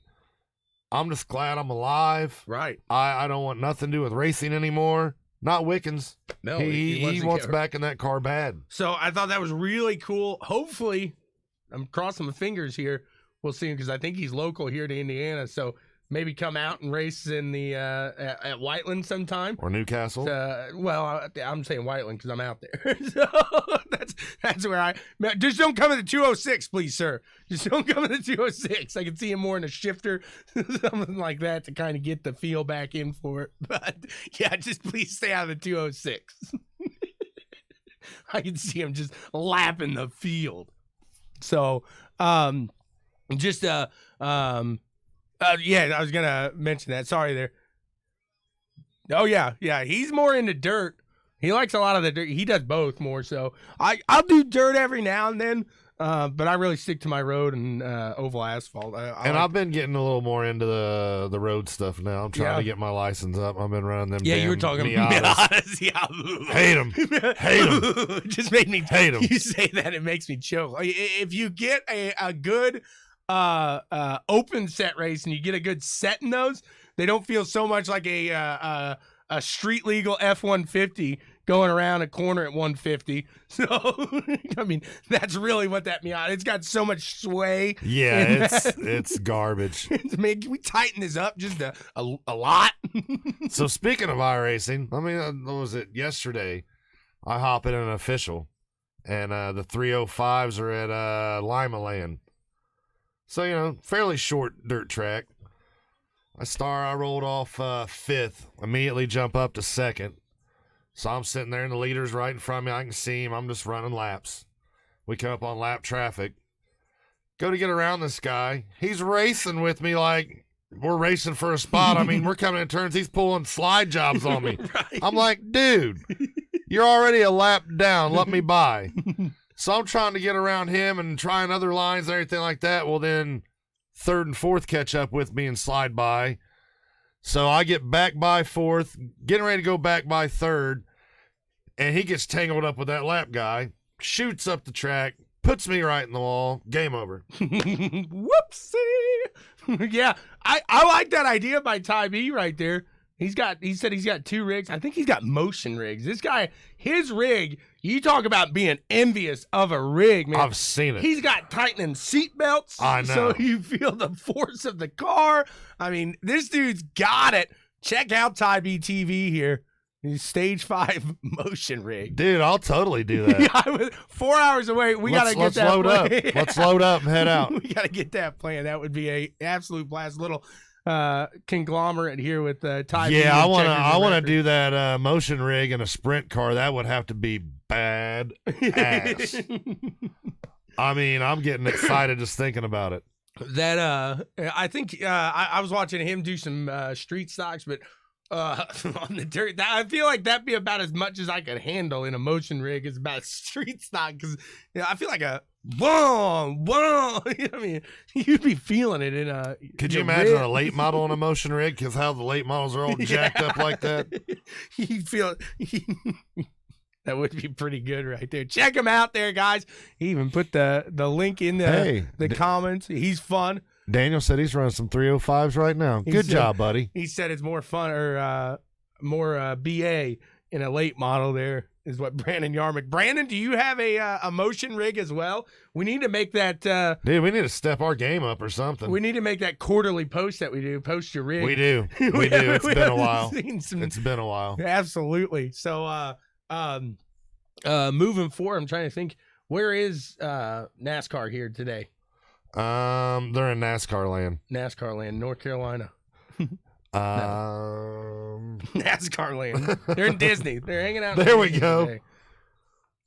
I'm just glad I'm alive. Right. I don't want nothing to do with racing anymore. Not Wickens. No, he wants back in that car bad. So I thought that was really cool. Hopefully, I'm crossing my fingers here. We'll see him because I think he's local here to Indiana. So maybe come out and race in the at Whiteland sometime. Or Newcastle. Well, I'm saying Whiteland because I'm out there. So that's where just don't come in the 206, please, sir. Just don't come in the 206. I can see him more in a shifter, something like that, to kind of get the feel back in for it. But yeah, just please stay out of the 206. I can see him just lapping the field. So, just yeah, I was gonna mention that. Sorry there. Oh yeah, he's more into dirt. He likes a lot of the dirt. He does both more so. I'll do dirt every now and then, but I really stick to my road and oval asphalt. I've been getting a little more into the road stuff now. I'm trying to get my license up. I've been running them. Yeah, damn you were talking Miatas. Yeah, Hate them. It just made me hate them. You say that, it makes me choke. If you get a good open set race and you get a good set in those, they don't feel so much like a street legal F-150 going around a corner at 150. So, I mean, that's really what that Miata. It's got so much sway. Yeah, it's garbage. Man, can we tighten this up just a lot? So speaking of iRacing, I mean, what was it yesterday? I hop in an official, and the 305s are at Lima Land. So, fairly short dirt track. I rolled off 5th, immediately jump up to 2nd. So I'm sitting there, and the leader's right in front of me. I can see him. I'm just running laps. We come up on lap traffic. Go to get around this guy. He's racing with me like we're racing for a spot. I mean, we're coming in turns. He's pulling slide jobs on me. Right. I'm like, dude, you're already a lap down. Let me by. So I'm trying to get around him and trying other lines and everything like that. Well, then 3rd and 4th catch up with me and slide by. So I get back by 4th, getting ready to go back by 3rd, and he gets tangled up with that lap guy, shoots up the track, puts me right in the wall. Game over. Whoopsie. Yeah, I like that idea by TypO right there. He said he's got 2 rigs. I think he's got motion rigs. This guy, his rig, you talk about being envious of a rig, man. I've seen it. He's got tightening seat belts. I know. So you feel the force of the car. I mean, this dude's got it. Check out TypO TV here. He's stage 5 motion rig. Dude, I'll totally do that. Yeah, 4 hours away. Let's load up. Let's load up and head out. We got to get that plan. That would be a absolute blast. Little conglomerate here with TypO. Yeah, I want to do that motion rig in a sprint car. That would have to be bad ass. I mean, I'm getting excited just thinking about it. That I think I was watching him do some street stocks, but on the dirt, I feel like that'd be about as much as I could handle in a motion rig as about street stock, because I feel like a boom. I mean, you'd be feeling it in a. Could you imagine a late model on a motion rig? Because how the late models are all jacked up like that. You feel that would be pretty good right there. Check him out there, guys. He even put the link in the comments. He's fun. Daniel said he's running some 305s right now. Good job, buddy. He said it's more fun or more BA in a late model there is what Brandon Yarmick. Brandon, do you have a motion rig as well? We need to make that. Dude, we need to step our game up or something. We need to make that quarterly post that we do. Post your rig. We do. We do. It's been a while. It's been a while. Absolutely. So moving forward, I'm trying to think, where is NASCAR here today? They're in NASCAR land. NASCAR land, North Carolina. NASCAR land. They're in Disney. They're hanging out. There we go. Today.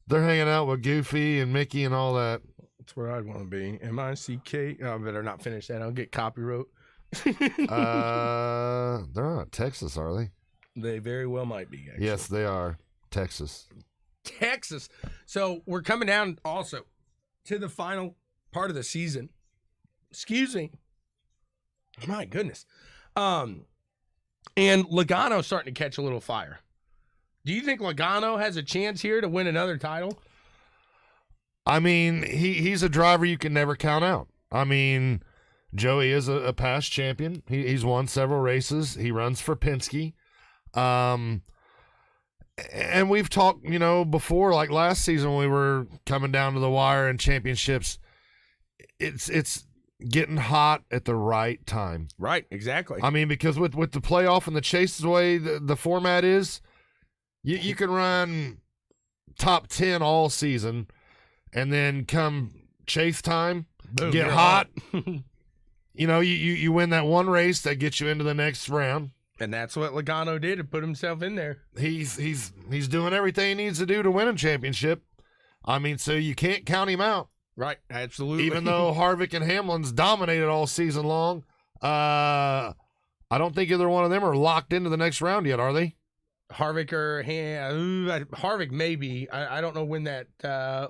They're hanging out with Goofy and Mickey and all that. That's where I'd want to be. M-I-C-K. Oh, I better not finish that. I'll get copyright. They're not Texas, are they? They very well might be, actually. Yes, they are. Texas. So we're coming down also to the final part of the season. Excuse me. My goodness. And Logano's starting to catch a little fire. Do you think Logano has a chance here to win another title? I mean, he's a driver you can never count out. I mean, Joey is a past champion. He's won several races. He runs for Penske. And we've talked, before, like last season when we were coming down to the wire in championships, it's getting hot at the right time. Right, exactly. I mean, because with the playoff and the chase the way the format is, you can run top 10 all season, and then come chase time, boom, get hot. You win that one race that gets you into the next round. And that's what Logano did to put himself in there. He's doing everything he needs to do to win a championship. I mean, so you can't count him out. Right, absolutely. Even though Harvick and Hamlin's dominated all season long, I don't think either one of them are locked into the next round yet, are they? Harvick Harvick maybe. I don't know when that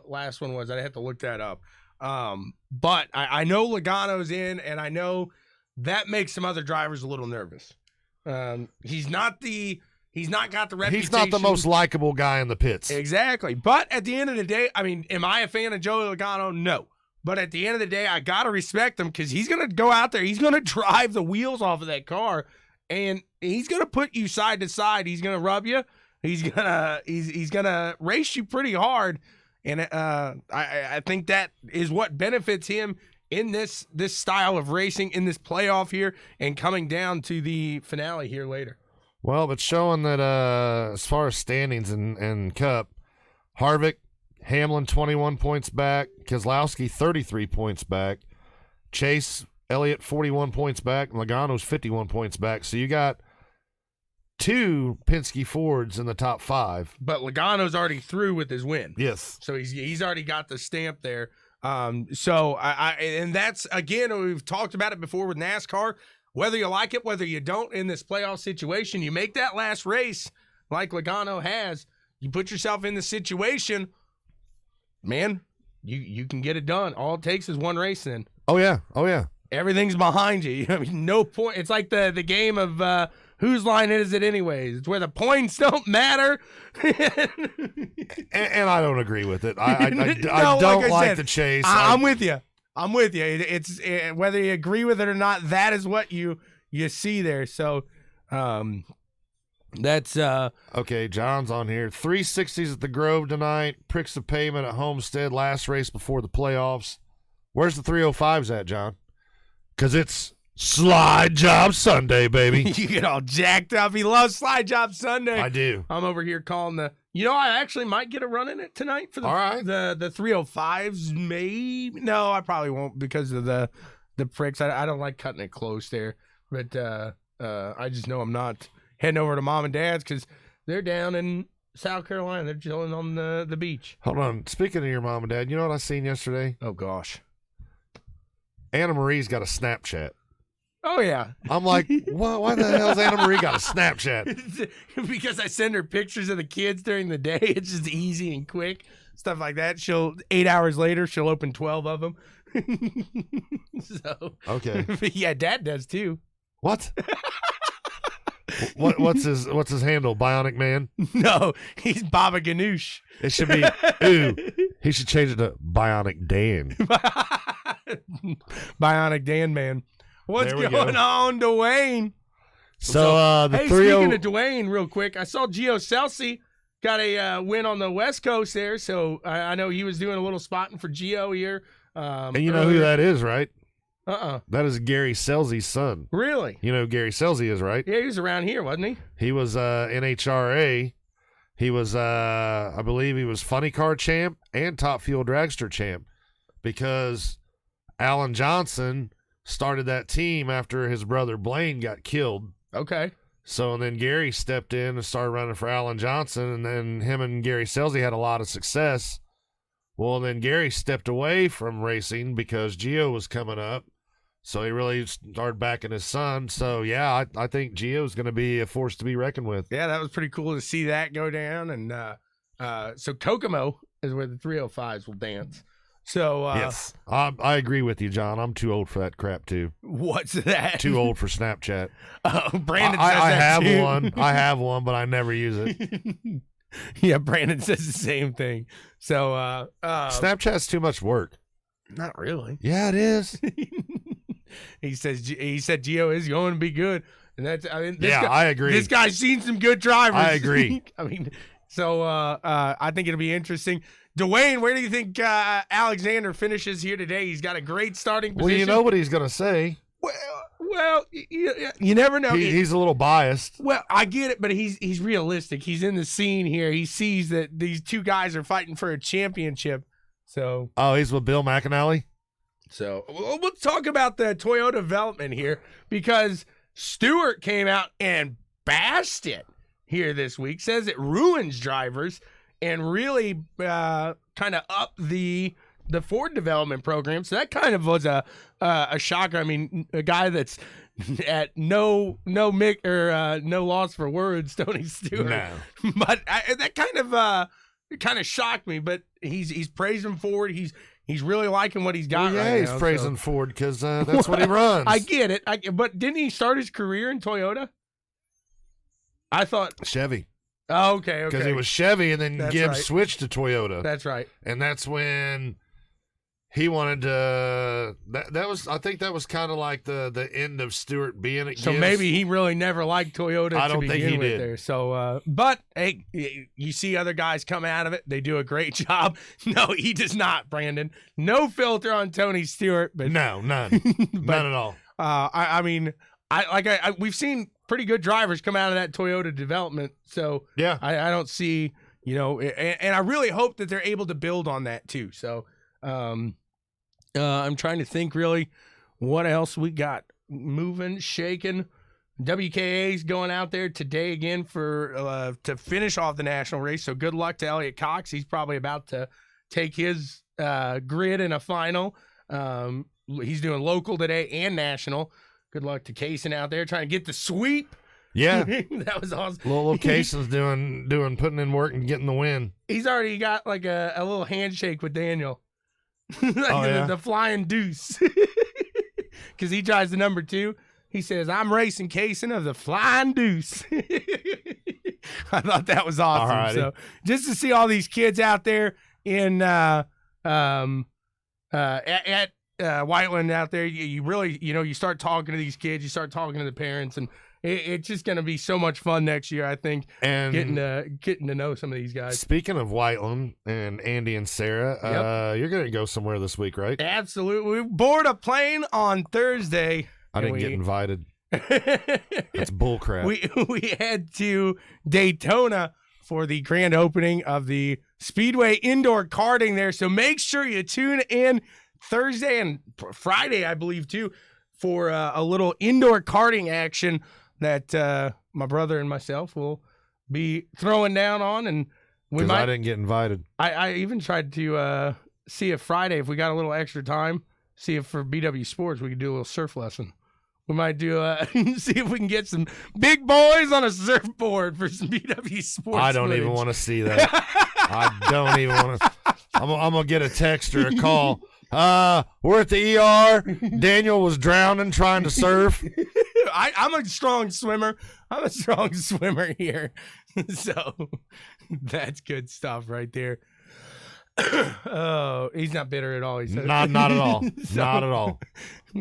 last one was. I'd have to look that up. But I know Logano's in, and I know that makes some other drivers a little nervous. He's not got the reputation. He's not the most likable guy in the pits. Exactly. But at the end of the day, I mean, am I a fan of Joey Logano? No. But at the end of the day, I got to respect him because he's going to go out there. He's going to drive the wheels off of that car, and he's going to put you side to side. He's going to rub you. He's gonna race you pretty hard, and I think that is what benefits him in this style of racing, in this playoff here, and coming down to the finale here later. Well, but showing that as far as standings and Cup, Harvick, Hamlin 21 points back, Keselowski 33 points back, Chase Elliott 41 points back, and Logano's 51 points back. So you got 2 Penske Fords in the top 5. But Logano's already through with his win. Yes. So he's already got the stamp there. So and that's, again, we've talked about it before with NASCAR. Whether you like it, whether you don't, in this playoff situation, you make that last race like Logano has, you put yourself in the situation, man, you can get it done. All it takes is one race then. Oh, yeah. Oh, yeah. Everything's behind you. I mean, no point. It's like the game of whose line is it anyways? It's where the points don't matter. and I don't agree with it. I No, don't like said, the chase. I'm with you. I'm with you. It's whether you agree with it or not, that is what you see there. So that's okay. John's on here. 360s at the Grove tonight. Pricks of pavement at Homestead. Last race before the playoffs. Where's the 305s at, John? Because it's Slide Job Sunday, baby. You get all jacked up. He loves Slide Job Sunday. I do. I'm over here calling I actually might get a run in it tonight for the all right. the 305s. Maybe. No, I probably won't because of the pricks. I don't like cutting it close there. But I just know I'm not heading over to Mom and Dad's because they're down in South Carolina. They're chilling on the beach. Hold on. Speaking of your mom and dad, you know what I seen yesterday? Oh, gosh. Anna Marie's got a Snapchat. Oh, yeah. I'm like, why the hell's Anna Marie got a Snapchat? Because I send her pictures of the kids during the day. It's just easy and quick. Stuff like that. 8 hours later, she'll open 12 of them. So, okay. Yeah, Dad does too. What? What's his handle? Bionic Man? No, he's Baba Ganoush. It should be, he should change it to Bionic Dan. Bionic Dan Man. What's going on, Dwayne? So the hey, speaking of Dwayne, real quick, I saw Gio Celsi got a win on the West Coast there, so I know he was doing a little spotting for Gio here. And you know who that is, right? Uh-uh. That is Gary Selzy's son. Really? You know who Gary Selzy is, right? Yeah, he was around here, wasn't he? He was NHRA. He was, I believe he was Funny Car champ and Top Fuel Dragster champ because Alan Johnson started that team after his brother Blaine got killed. Okay. So and then Gary stepped in and started running for Alan Johnson, and then him and Gary Selzy had a lot of success. Well, then Gary stepped away from racing because Gio was coming up. So he really started backing his son. So, yeah, I think Gio's going to be a force to be reckoned with. Yeah, that was pretty cool to see that go down. And so Kokomo is where the 305s will dance. So yes, I agree with you, John. I'm too old for that crap, too. What's that? Too old for Snapchat. Oh, Brandon says I have too. One. I have one, but I never use it. Yeah, Brandon says the same thing. So Snapchat's too much work. Not really. Yeah, it is. He said Gio is going to be good, and that's I agree. This guy's seen some good drivers. I agree. I mean, so I think it'll be interesting. Dwayne, where do you think Alexander finishes here today? He's got a great starting position. Well, you know what he's going to say. Well, you never know. He's a little biased. Well, I get it, but he's realistic. He's in the scene here. He sees that these two guys are fighting for a championship. So he's with Bill McAnally? So let's talk about the Toyota development here because Stewart came out and bashed it here this week. Says it ruins drivers and really kind of up the Ford development program. So that kind of was a shocker. I mean, a guy that's at no loss for words, Tony Stewart. No. But that kind of shocked me. But he's praising Ford. He's really liking what he's got. Well, yeah, right he's now, praising Ford because that's what he runs. I get it. But didn't he start his career in Toyota? I thought Chevy. Oh, okay. Because he was Chevy, and then Gibbs switched to Toyota. That's right. And that's when He wanted to. I think that was kind of like the end of Stewart being at. So Gibbs. maybe he really never liked Toyota I to don't begin think he with did. there. So, but hey, you see other guys come out of it. They do a great job. No, he does not, Brandon. No filter on Tony Stewart, but No, none, none at all. I mean, we've seen pretty good drivers come out of that Toyota development. So Yeah, I don't see, and I really hope that they're able to build on that too. So, I'm trying to think really what else we got moving, shaking. WKA's going out there today again for to finish off the national race. So good luck to Elliott Cox. He's probably about to take his grid in a final. He's doing local today and national. Good luck to Kaysen out there trying to get the sweep. yeah. That was awesome. Little Kaysen's putting in work and getting the win. He's already got like a little handshake with Daniel. The flying deuce. Because he drives the number 2. He says, I'm racing Kaysen of the flying deuce. I thought that was awesome. Alrighty. So just to see all these kids out there in at Whiteland out there, you really, you start talking to these kids, you start talking to the parents, and it's just going to be so much fun next year, I think, And getting to know some of these guys. speaking of Whiteland and Andy and Sarah, you're going to go somewhere this week, right? Absolutely. We board a plane on Thursday. I didn't get invited. That's bullcrap. We head to Daytona for the grand opening of the Speedway indoor karting there. So make sure you tune in Thursday and Friday, I believe, too, for a little indoor karting action that my brother and myself will be throwing down on. And I didn't get invited. I even tried to see if Friday, if we got a little extra time, see if for BW Sports we could do a little surf lesson. We might do see if we can get some big boys on a surfboard for some BW Sports. I don't even want to see that. I don't even want to. I'm going to get a text or a call. We're at the ER. Daniel was drowning trying to surf. I'm a strong swimmer. I'm a strong swimmer here. So that's good stuff right there. Oh, he's not bitter at all. He said. Not at all. Not at all.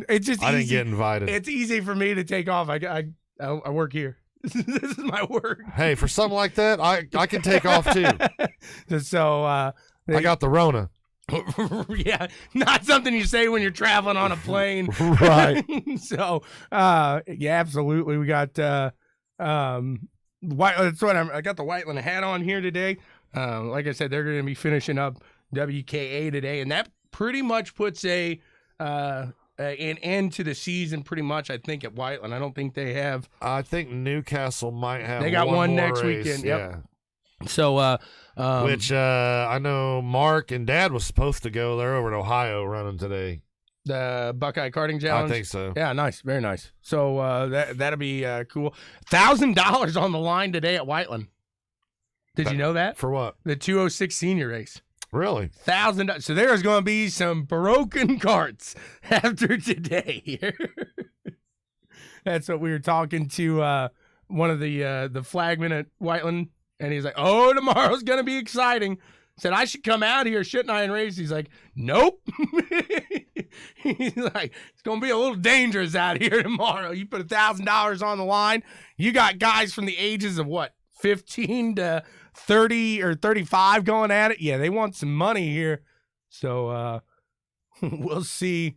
It's just I didn't easy. get invited. It's easy for me to take off. I work here. This is my work. Hey, for something like that, I can take off too. So I got the Rona. Yeah, not something you say when you're traveling on a plane. Right. So yeah, absolutely. We got white. That's what I got the Whiteland hat on here today. Like I said, they're going to be finishing up WKA today, and that pretty much puts an end to the season. Pretty much, I think at Whiteland. I don't think they have. I think Newcastle might have. They got one more next race. weekend. Yep. Yeah. So, which I know Mark and Dad was supposed to go. They're over in Ohio running today. The Buckeye Karting Challenge. I think so. Yeah, nice, very nice. So that'll be cool. $1,000 on the line today at Whiteland. Did you know that? For what? The 206 senior race. Really? $1,000. So there's going to be some broken carts after today. That's what we were talking to one of the flagmen at Whiteland, and he's like, "Oh, tomorrow's going to be exciting." Said I should come out here, shouldn't I? And race. He's like, "Nope." He's like, "It's going to be a little dangerous out here tomorrow. You put $1,000 on the line. You got guys from the ages of what, 15 to 30 or 35 going at it. Yeah, they want some money here. So we'll see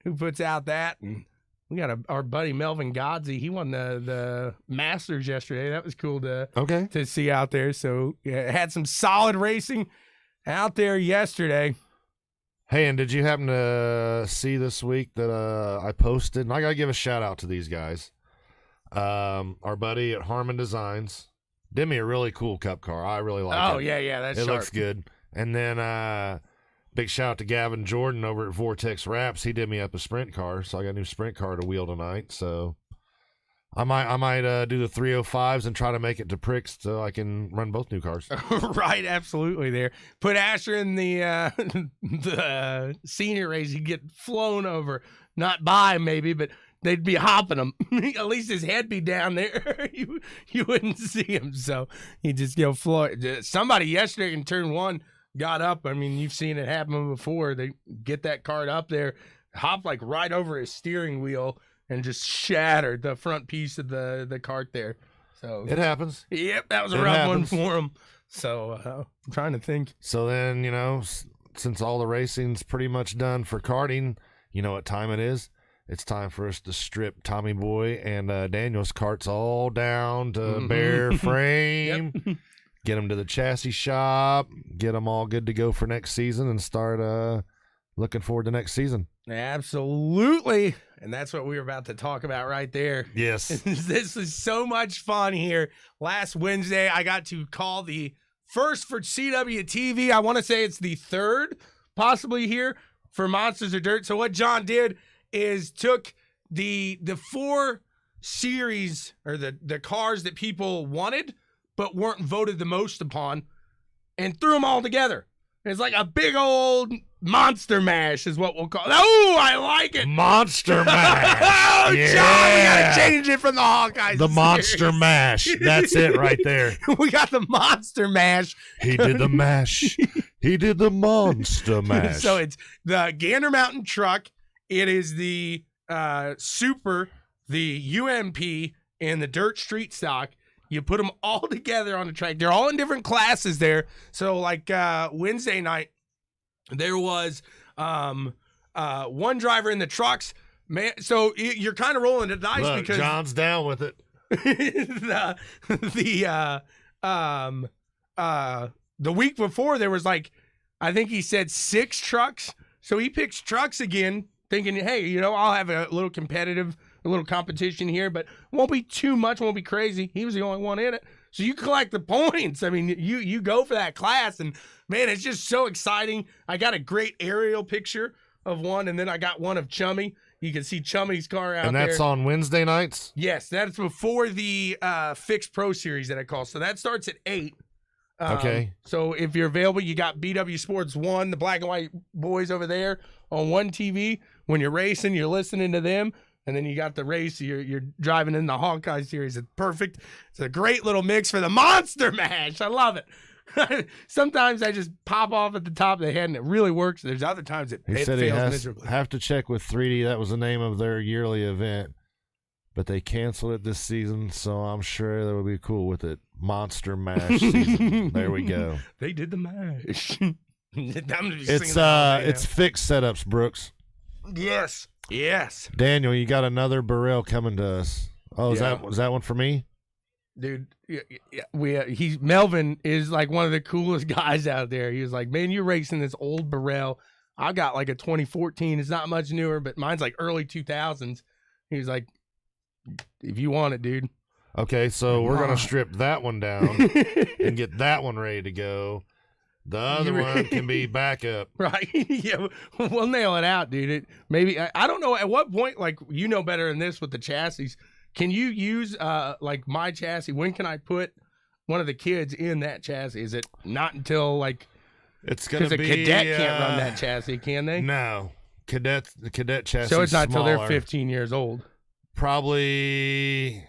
who puts out that. And we got our buddy Melvin Godsey. He won the Masters yesterday. That was cool to see out there. So yeah, had some solid racing out there yesterday. Hey, and did you happen to see this week that I posted? And I got to give a shout out to these guys. Our buddy at Harmon Designs did me a really cool cup car. I really like it. Oh, yeah, that's it sharp. looks good. And then big shout out to Gavin Jordan over at Vortex Wraps. He did me up a sprint car, so I got a new sprint car to wheel tonight. So I might do the 305s and try to make it to Pricks so I can run both new cars. Right, absolutely. There, put Asher in the the senior race. He'd get flown over, not by maybe, but they'd be hopping him. At least his head be down there. you wouldn't see him, so he just float. Somebody yesterday in turn one got up. I mean, you've seen it happen before. They get that cart up there, hop like right over his steering wheel, and just shattered the front piece of the cart there. So it happens. Yep, that was a rough one for him. So I'm trying to think. So then, since all the racing's pretty much done for karting, you know what time it is? It's time for us to strip Tommy Boy and Daniel's carts all down to bare frame, get them to the chassis shop, get them all good to go for next season, and start looking forward to next season. Absolutely. And that's what we were about to talk about right there. Yes. This is so much fun here. Last Wednesday, I got to call the first for CWTV. I want to say it's the third possibly here for Monsters of Dirt. So what John did is took the 4 series or the cars that people wanted but weren't voted the most upon and threw them all together. It's like a big old monster mash is what we'll call it. Oh, I like it. Monster mash. Oh, yeah. John, we got to change it from the Hawkeyes. The monster mash. That's it right there. We got the monster mash. He did the mash. He did the monster mash. So it's the Gander Mountain truck. It is the Super, the UMP, and the Dirt Street Stock. You put them all together on the track. They're all in different classes there. So, like Wednesday night, there was one driver in the trucks. Man, so you're kind of rolling the dice. Look, because John's down with it. The week before, there was I think he said 6 trucks. So he picks trucks again, thinking, hey, I'll have a little competition here, but won't be too much, won't be crazy. He was the only one in it. So you collect the points. I mean, you go for that class, and man, it's just so exciting. I got a great aerial picture of one, and then I got one of Chummy. You can see Chummy's car out there. And that's on Wednesday nights? Yes, that's before the Fixed Pro Series that I call. So that starts at 8. Okay. So if you're available, you got BW Sports 1, the black and white boys over there on one TV. When you're racing, you're listening to them. And then you got the race, you're driving in the Hawkeye series. It's perfect. It's a great little mix for the Monster Mash. I love it. Sometimes I just pop off at the top of the head, and it really works. There's other times it fails miserably. Have to check with 3D. That was the name of their yearly event. But they canceled it this season, so I'm sure they will be cool with it. Monster Mash season. There we go. They did the mash. It's fixed setups, Brooks. Yes. Daniel, you got another Burrell coming to us. Oh, was that one for me? Dude, Melvin is like one of the coolest guys out there. He was like, man, you're racing this old Burrell. I got like a 2014. It's not much newer, but mine's like early 2000s. He was like, if you want it, dude. Okay, so we're going to strip that one down and get that one ready to go. The other one can be backup. Right. Yeah, we'll nail it out, dude. Maybe, I don't know at what point, better than this with the chassis. Can you use my chassis? When can I put one of the kids in that chassis? Is it not until it's going to be a cadet can't run that chassis, can they? No. The cadet chassis. So it's not until smaller. they're 15 years old. Probably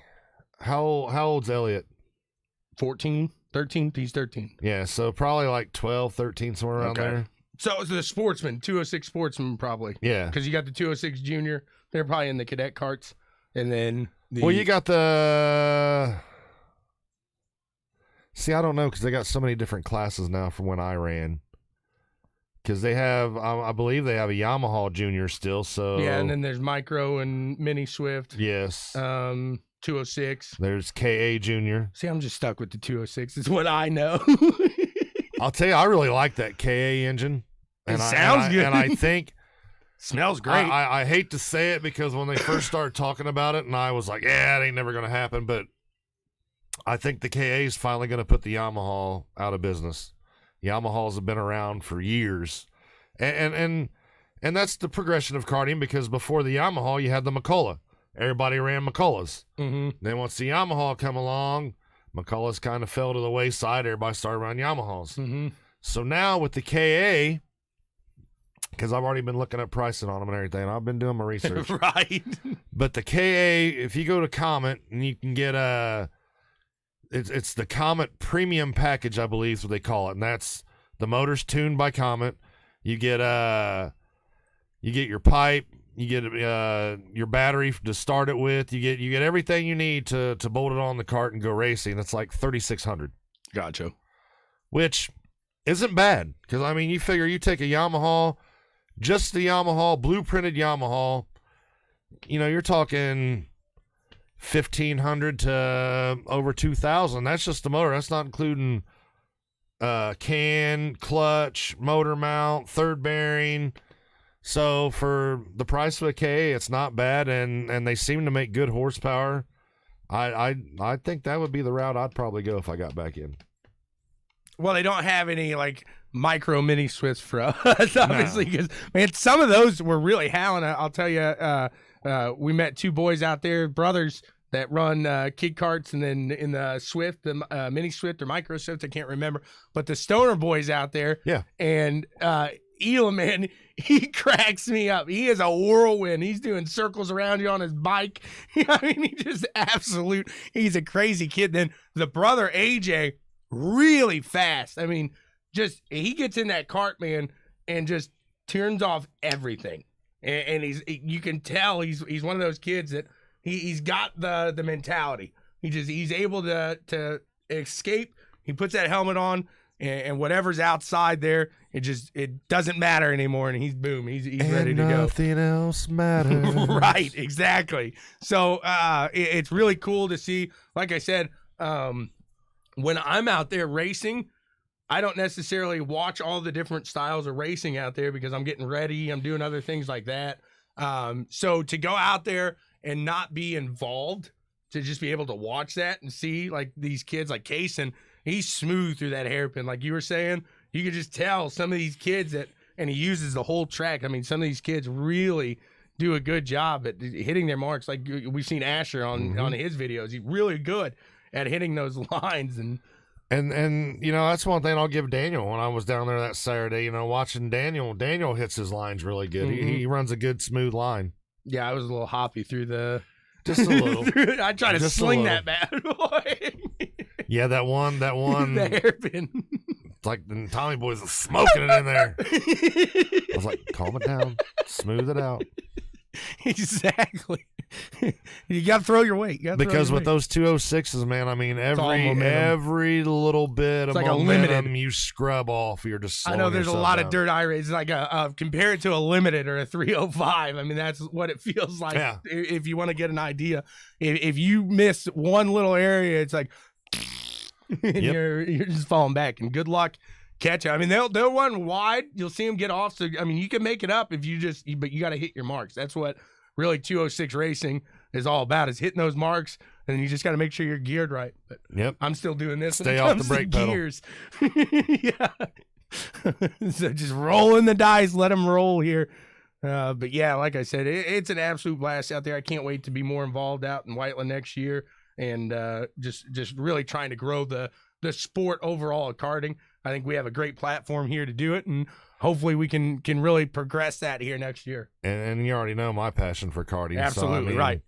how old's Elliot? 14, 13. He's 13. Yeah, so probably like 12, 13, somewhere around there. So it's the sportsman, 206 sportsman probably. Yeah. Because you got the 206 junior. They're probably in the cadet carts. And then you got the see, I don't know, because they got so many different classes now from when I ran. Because they have, I believe they have a Yamaha junior still. So yeah, and then there's micro and mini Swift. Yes. 206. There's KA junior. See, I'm just stuck with the 206. It's what I know. I'll tell you, I really like that KA engine. It sounds good. And I think smells great. I hate to say it because when they first started talking about it, and I was like, yeah, it ain't never going to happen. But I think the KA is finally going to put the Yamaha out of business. Yamahas have been around for years. And that's the progression of karting, because before the Yamaha, you had the McCullough. Everybody ran McCulloughs. Mm-hmm. Then once the Yamaha come along, McCulloughs kind of fell to the wayside. Everybody started running Yamahas. Mm-hmm. So now with the KA, because I've already been looking at pricing on them and everything, I've been doing my research. Right. But the KA, if you go to Comet, and you can get it's the Comet Premium Package, I believe is what they call it, and that's The motor's tuned by Comet. You get your pipe. You get your battery to start it with. You get everything you need to bolt it on the cart and go racing. It's like $3,600. Gotcha. Which isn't bad, because I mean, you figure you take a Yamaha, just the Yamaha, blueprinted Yamaha, you're talking $1,500 to over $2,000. That's just the motor. That's not including can, clutch, motor mount, third bearing. So for the price of a K, it's not bad, and they seem to make good horsepower. I think that would be the route I'd probably go if I got back in. Well, they don't have any like micro mini Swifts for us, obviously, because man, some of those were really howling. I'll tell you, we met two boys out there, brothers, that run kid carts, and then in the Swift, the mini Swift or micro Swift, I can't remember, but the Stoner boys out there, yeah, and Elam, man, he cracks me up. He is a whirlwind. He's doing circles around you on his bike. I mean, he's a crazy kid. Then the brother AJ, really fast. I mean, just he gets in that cart, man, and just turns off everything. And you can tell he's one of those kids that he's got the mentality. He's able to escape. He puts that helmet on, and whatever's outside there, it doesn't matter anymore. And he's ready to go. Nothing else matters. Right, exactly. So it's really cool to see. Like I said, when I'm out there racing, I don't necessarily watch all the different styles of racing out there because I'm getting ready. I'm doing other things like that. So to go out there and not be involved, to just be able to watch that and see like these kids like Kaysen, he's smooth through that hairpin. Like you were saying, you could just tell some of these kids and he uses the whole track. I mean, some of these kids really do a good job at hitting their marks. Like we've seen Asher on his videos. He's really good at hitting those lines. And that's one thing I'll give Daniel. When I was down there that Saturday, watching Daniel hits his lines really good. Mm-hmm. He runs a good smooth line. Yeah, I was a little hoppy through just a little. I try to sling that bad boy. Yeah, that one the hairpin. It's like the Tommy boys are smoking it in there. I was like, calm it down, smooth it out. Exactly. You got to throw your weight. Because with those 206s, man, I mean, every little bit of momentum you scrub off, you're just slowing I know there's a lot down. of dirt I-rays. Like compare it to a limited or a 305. I mean, that's what it feels like. Yeah. If you want to get an idea. If you miss one little area, it's like and you're just falling back. And good luck catch it. I mean, they'll run wide. You'll see them get off. So I mean, you can make it up but you got to hit your marks. That's what really 206 racing is all about, is hitting those marks, and you just got to make sure you're geared right. But I'm still doing this. Stay off the brake pedal. Gears. Yeah. So just rolling the dice, let them roll here. But yeah, like I said, it's an absolute blast out there. I can't wait to be more involved out in Whiteland next year, and just really trying to grow the sport overall of karting. I think we have a great platform here to do it, and hopefully we can really progress that here next year. And you already know my passion for karting. Absolutely, so, I mean, right.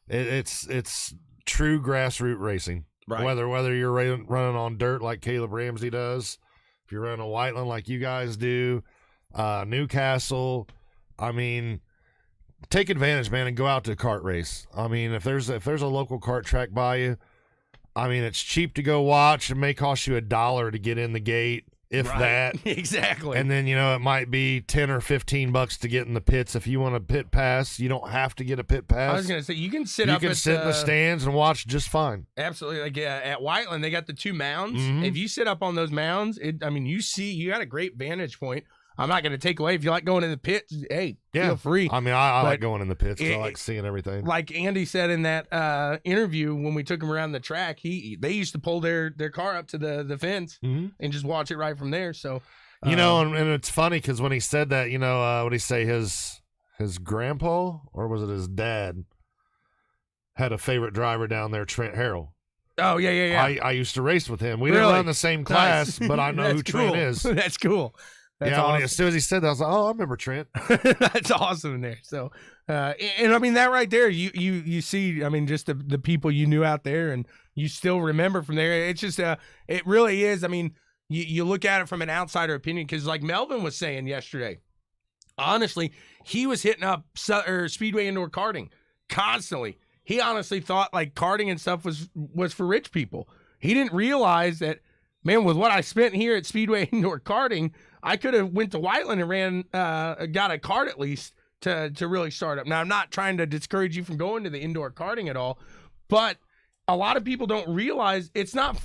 It's true grassroots racing. Right. Whether you're running on dirt like Caleb Ramsey does, if you're running a Whiteland like you guys do, Newcastle, I mean, take advantage, man, and go out to a kart race. I mean, if there's a local kart track by you, I mean, it's cheap to go watch. It may cost you $1 to get in the gate, if that. Exactly. And then, it might be $10 or $15 to get in the pits. If you want a pit pass, you don't have to get a pit pass. I was going to say, you can sit in the stands and watch just fine. Absolutely. Like at Whiteland, they got the 2 mounds. Mm-hmm. If you sit up on those mounds, you got a great vantage point. I'm not going to take away. If you like going in the pits, hey, feel free. I mean, I like going in the pits. I like seeing everything. Like Andy said in that interview when we took him around the track, they used to pull their car up to the fence and just watch it right from there. So, and it's funny because when he said that, what did he say? His grandpa, or was it his dad, had a favorite driver down there, Trent Harrell. Oh, yeah. I used to race with him. We didn't run the same class, but I know who Trent is. That's cool. That's awesome. As soon as he said that, I was like, "Oh, I remember Trent." That's awesome in there. So, and I mean that right there, you see, I mean, just the people you knew out there, and you still remember from there. It's just, it really is. I mean, you look at it from an outsider opinion, because like Melvin was saying yesterday, honestly, he was hitting up Speedway indoor karting constantly. He honestly thought like karting and stuff was for rich people. He didn't realize that, man, with what I spent here at Speedway indoor karting, I could have went to Whiteland and ran, got a kart at least to really start up. Now, I'm not trying to discourage you from going to the indoor karting at all, but a lot of people don't realize it's not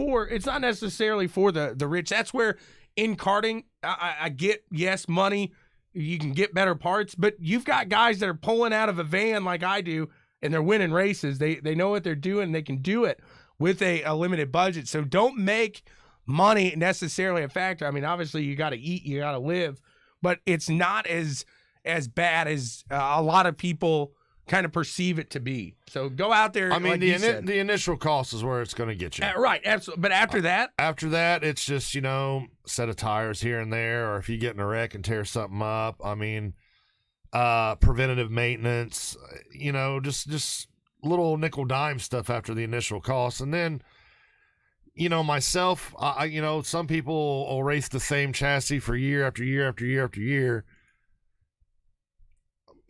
necessarily for the rich. That's where in karting, I get, yes, money, you can get better parts, but you've got guys that are pulling out of a van like I do, and they're winning races. They know what they're doing. They can do it with a limited budget. So don't make money necessarily a factor. I mean, obviously you got to eat, you got to live, but it's not as bad as a lot of people kind of perceive it to be. So go out there. I mean, like the initial cost is where it's going to get you. Right, absolutely. But after that, it's just, set of tires here and there, or if you get in a wreck and tear something up. I mean, preventative maintenance, just little nickel dime stuff after the initial cost. And then, myself, some people will race the same chassis for year after year after year after year.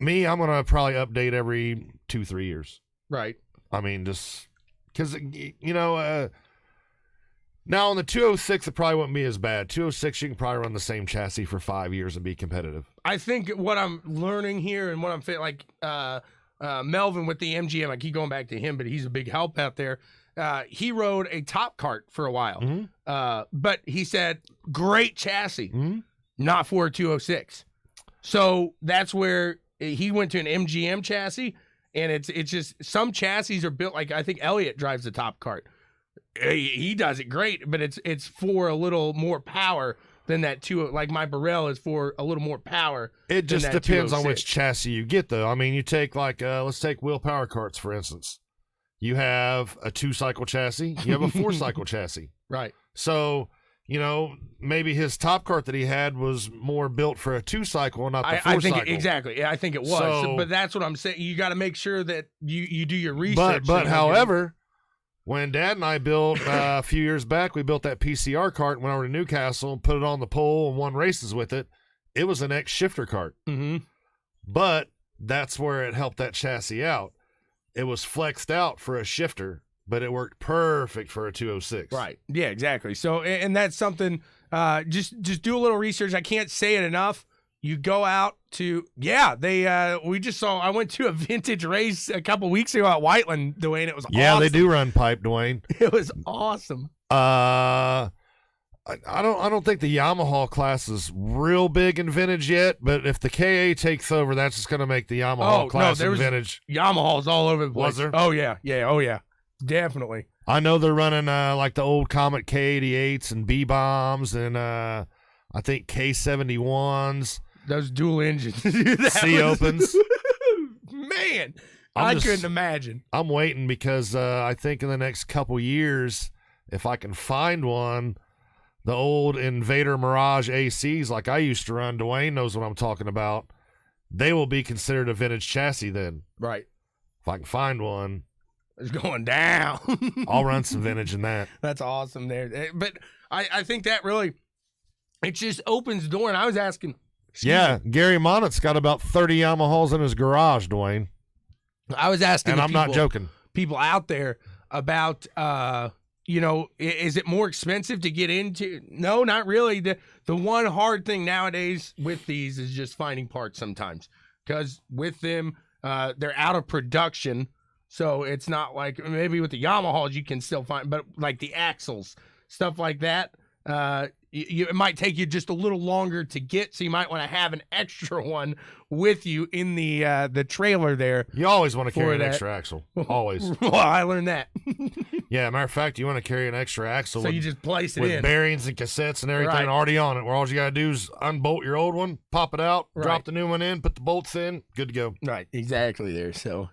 Me, I'm going to probably update every 2-3 years. Right. I mean, just because, now on the 206, it probably wouldn't be as bad. 206, you can probably run the same chassis for 5 years and be competitive. I think what I'm learning here and what I'm like Melvin with the MGM, I keep going back to him, but he's a big help out there. He rode a top cart for a while, but he said, great chassis, not for a 206. So that's where he went to an MGM chassis, and it's just some chassis are built like, I think Elliott drives the top cart. He does it great, but it's for a little more power than that like my Burrell is for a little more power. It just depends on which chassis you get, though. I mean, you take let's take Wheel Power Carts, for instance. You have a 2-cycle chassis, you have a 4-cycle chassis. Right. So, maybe his top cart that he had was more built for a 2-cycle and not the 4-cycle. Exactly. Yeah, I think it was. But that's what I'm saying. You got to make sure that you do your research. But however, when Dad and I built a few years back, we built that PCR cart and went over to Newcastle and put it on the pole and won races with it. It was an X-shifter cart. Mm-hmm. But that's where it helped that chassis out. It was flexed out for a shifter, but it worked perfect for a 206. Right. Yeah, exactly. So, and that's something, just do a little research. I can't say it enough. You go out to, we just saw, I went to a vintage race a couple weeks ago at Whiteland, Dwayne. It was awesome. Yeah, they do run pipe, Dwayne. It was awesome. I don't think the Yamaha class is real big in vintage yet, but if the KA takes over, that's just going to make the Yamaha class in vintage. Yamaha's all over the place. Was there? Oh, yeah. Yeah. Oh, yeah. Definitely. I know they're running like the old Comet K88s and B-bombs and I think K71s. Those dual engines. C-opens. Man, I couldn't imagine. I'm waiting because I think in the next couple years, if I can find one, the old Invader Mirage ACs like I used to run, Dwayne knows what I'm talking about, they will be considered a vintage chassis then. Right. If I can find one. It's going down. I'll run some vintage in that. That's awesome there. But I think that really, it just opens the door. And I was asking. Gary Monnett's got about 30 Yamahas in his garage, Dwayne. I was asking. And I'm not joking. People out there about, is it more expensive to get into? No, not really. The one hard thing nowadays with these is just finding parts sometimes. Because with them, they're out of production. So it's not like maybe with the Yamahas you can still find, but like the axles, stuff like that, it might take you just a little longer to get. So you might want to have an extra one with you in the trailer there. You always want to carry an extra axle. Always. Well, I learned that. Yeah, matter of fact, you want to carry an extra axle. So you just place it in. With bearings and cassettes and everything already on it, where all you got to do is unbolt your old one, pop it out, drop the new one in, put the bolts in, good to go. Right, exactly there. So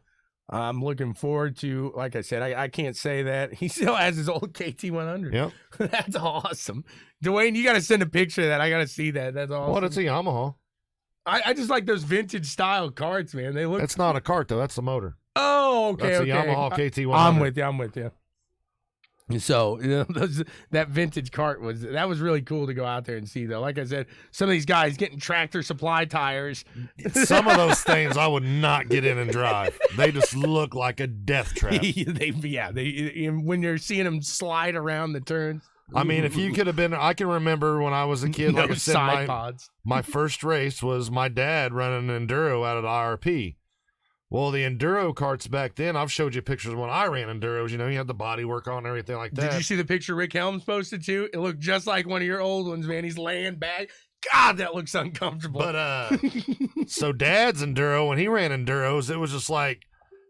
I'm looking forward to, like I said, I can't say that. He still has his old KT100. Yep. That's awesome. Dwayne, you got to send a picture of that. I got to see that. That's awesome. Well, it's a Yamaha. I just like those vintage style carts, man. They look. That's not a cart, though. That's the motor. Oh, okay. That's a Yamaha KT100. I'm with you. So that vintage cart was really cool to go out there and see, though. Like I said, some of these guys getting Tractor Supply tires. Some of those things I would not get in and drive. They just look like a death trap. When you're seeing them slide around the turns. I mean, if you could have been, I can remember when I was a kid. Like I said, side pods. My first race was my dad running an enduro out of the IRP. Well, the enduro carts back then, I've showed you pictures when I ran enduros. You know, you had the body work on and everything like that. Did you see the picture Rick Helms posted too? It looked just like one of your old ones, man. He's laying back. God, that looks uncomfortable. But so Dad's enduro, when he ran enduros, it was just like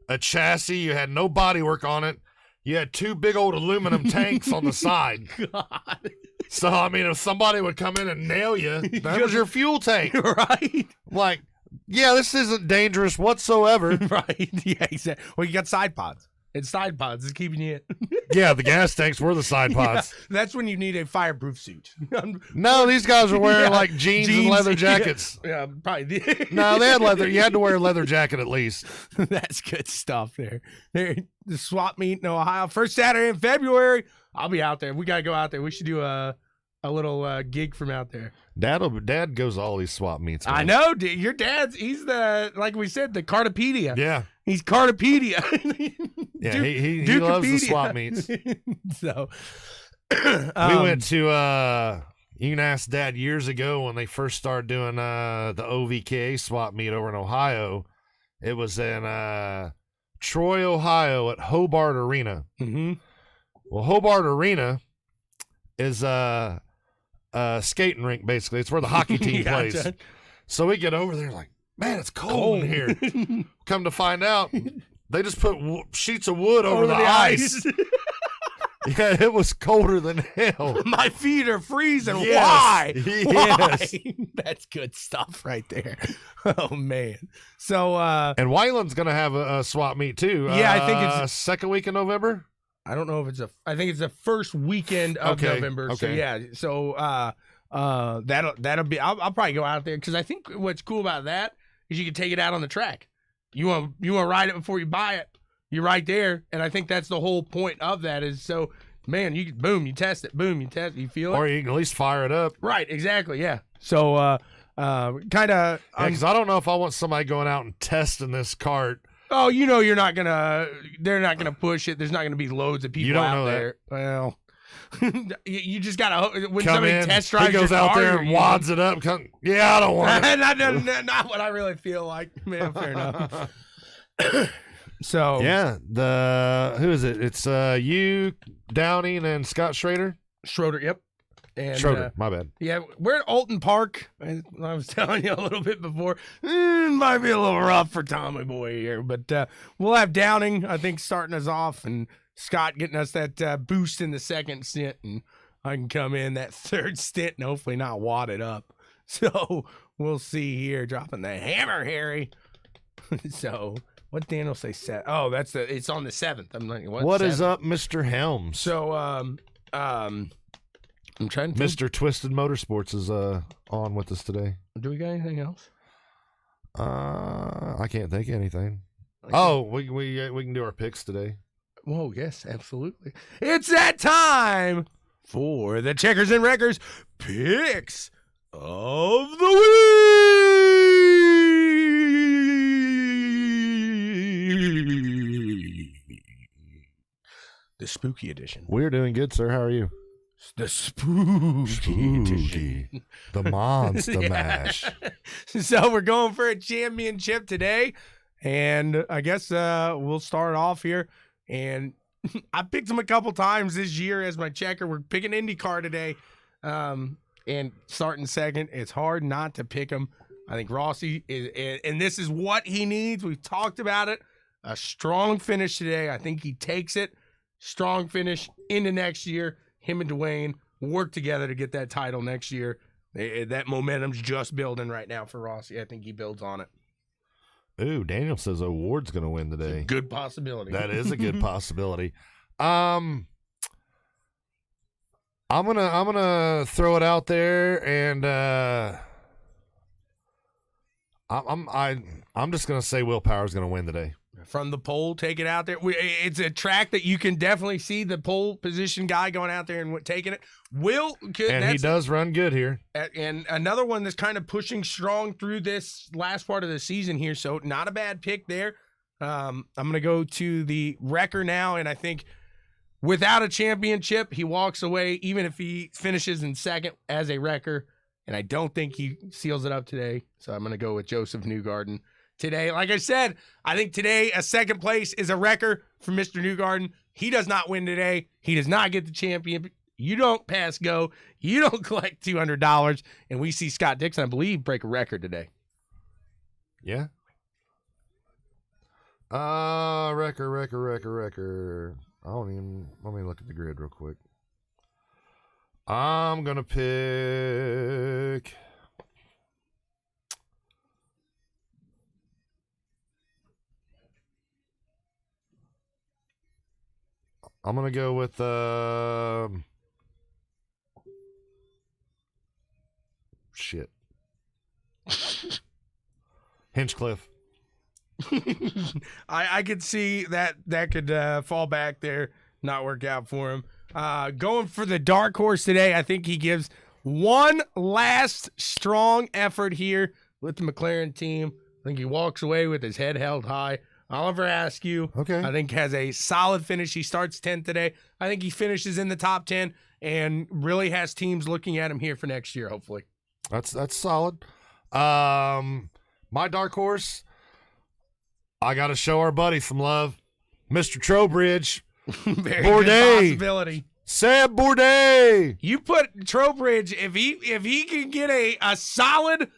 a chassis. You had no body work on it. You had two big old aluminum tanks on the side. God. So I mean, if somebody would come in and nail you, that was your fuel tank, right? Like. Yeah, this isn't dangerous whatsoever. Right. Yeah, exactly. Well, you got side pods. It's side pods. It's keeping you in. Yeah, the gas tanks were the side pods. Yeah, that's when you need a fireproof suit. No, these guys were wearing like jeans and leather jackets. Yeah, probably. No, they had leather. You had to wear a leather jacket at least. That's good stuff there. The swap meet in Ohio. First Saturday in February. I'll be out there. We got to go out there. We should do a little gig from out there. Dad goes to all these swap meets. Man. I know, dude. Your dad's, he's the, like we said, the Cartopedia. Yeah. He's Cartopedia. Yeah, he loves the swap meets. So we went to you can ask Dad years ago when they first started doing the OVKA swap meet over in Ohio. It was in Troy, Ohio at Hobart Arena. Mm-hmm. Well, Hobart Arena is a skating rink, basically. It's where the hockey team plays. So we get over there like, man, it's cold in here. Come to find out, they just put sheets of wood over the ice. Yeah, it was colder than hell. My feet are freezing. Yes. Why? Yes. Why? That's good stuff right there. Oh, man. So, and Wyland's going to have a swap meet, too. Yeah, I think it's second week in November. I don't know if I think it's the first weekend of November. Okay. So yeah, so that'll be. I'll probably go out there because I think what's cool about that is you can take it out on the track. You want to ride it before you buy it. You're right there, and I think that's the whole point of that is so. Man, you test it, boom, you test it, you feel it, or you can at least fire it up. Right, exactly, yeah. So kind of because I don't know if I want somebody going out and testing this cart. Oh, you know, they're not gonna push it. There's not gonna be loads of people out there. That. Well, you just gotta when come somebody in, test drives he goes your out car, there and wads it up. Yeah, I don't want it. not what I really feel like, man. Fair enough. So yeah, who is it? It's you, Downing, and Scott Schrader. Yep. And, Schroeder, my bad. Yeah, we're at Alton Park. I was telling you a little bit before. It might be a little rough for Tommy Boy here, but we'll have Downing, I think, starting us off, and Scott getting us that boost in the second stint, and I can come in that third stint and hopefully not wad it up. So we'll see here, dropping the hammer, Harry. So what Daniel say set? Oh, it's on the 7th. I'm like, what is up, Mr. Helms? So I'm trying to Mr. Twisted Motorsports is on with us today. Do we got anything else? I can't think of anything. Oh, we can do our picks today. Whoa, yes, absolutely. It's that time for the Checkers and Wreckers picks of the week. The spooky edition. We're doing good, sir. How are you? The spooky. The monster mash. So we're going for a championship today, and I guess we'll start off here. And I picked him a couple times this year as my checker. We're picking IndyCar today, and starting second. It's hard not to pick him. I think Rossi is, and this is what he needs. We've talked about it. A strong finish today. I think he takes it. Strong finish into next year. Him and Dwayne work together to get that title next year. That momentum's just building right now for Rossi. I think he builds on it. Ooh, Daniel says Award's going to win today. Good possibility. That is a good possibility. I'm gonna throw it out there, and I'm just gonna say Will Power's going to win today. from the pole, take it out there. It's a track that you can definitely see the pole position guy going out there and taking it. He does run good here. And another one that's kind of pushing strong through this last part of the season here, so not a bad pick there. I'm going to go to the wrecker now, and I think without a championship, he walks away, even if he finishes in second as a wrecker, and I don't think he seals it up today, so I'm going to go with Joseph Newgarden today. Like I said, I think today a second place is a wrecker for Mr. Newgarden. He does not win today. He does not get the champion. You don't pass go. You don't collect $200, and we see Scott Dixon, I believe, break a record today. Yeah. Wrecker. Let me look at the grid real quick. I'm going to pick... I'm going to go with shit. Hinchcliffe. I could see that could fall back there, not work out for him. Going for the dark horse today, I think he gives one last strong effort here with the McLaren team. I think he walks away with his head held high. Oliver Askew, okay, I think has a solid finish. He starts 10th today. I think he finishes in the top 10 and really has teams looking at him here for next year, hopefully. That's solid. My dark horse, I got to show our buddy some love. Mr. Trowbridge. Very Bourdais. Good possibility. Sam Bourdais. You put Trowbridge, if he can get a solid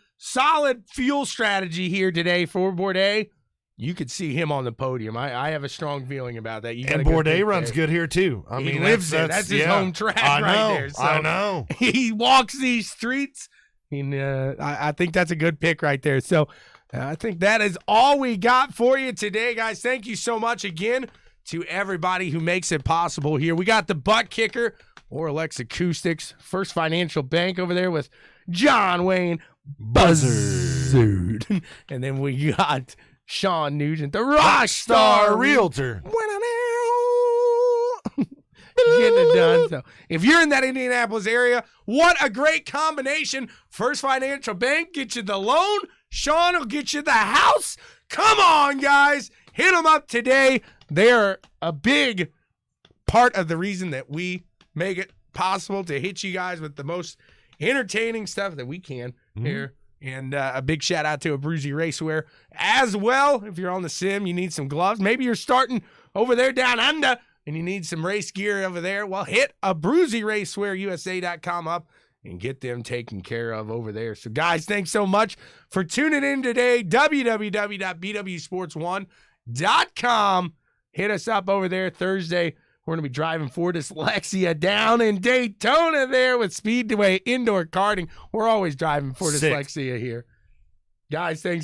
fuel strategy here today for Bourdais, you could see him on the podium. I have a strong feeling about that. And Bourdais runs good here, too. I mean, he lives there. That's his home track right there. So I know. He walks these streets. And I think that's a good pick right there. So I think that is all we got for you today, guys. Thank you so much again to everybody who makes it possible here. We got the ButtKicker, Auralex Acoustics, First Financial Bank over there with John.buzzard. And then we got Shawn.nugent, the Rockstar Realtor. Getting it done. So if you're in that Indianapolis area, what a great combination. First Financial Bank, get you the loan. Shawn will get you the house. Come on, guys. Hit them up today. They're a big part of the reason that we make it possible to hit you guys with the most entertaining stuff that we can here. And a big shout out to Abruzzi Racewear as well. If you're on the sim, you need some gloves. Maybe you're starting over there down under and you need some race gear over there. Well, hit Abruzzi Racewear USA.com up and get them taken care of over there. So, guys, thanks so much for tuning in today. www.bwsports1.com. Hit us up over there Thursday. We're going to be driving for Dyslexia down in Daytona there with Speedway Indoor Karting. We're always driving for Dyslexia here. Guys, thanks.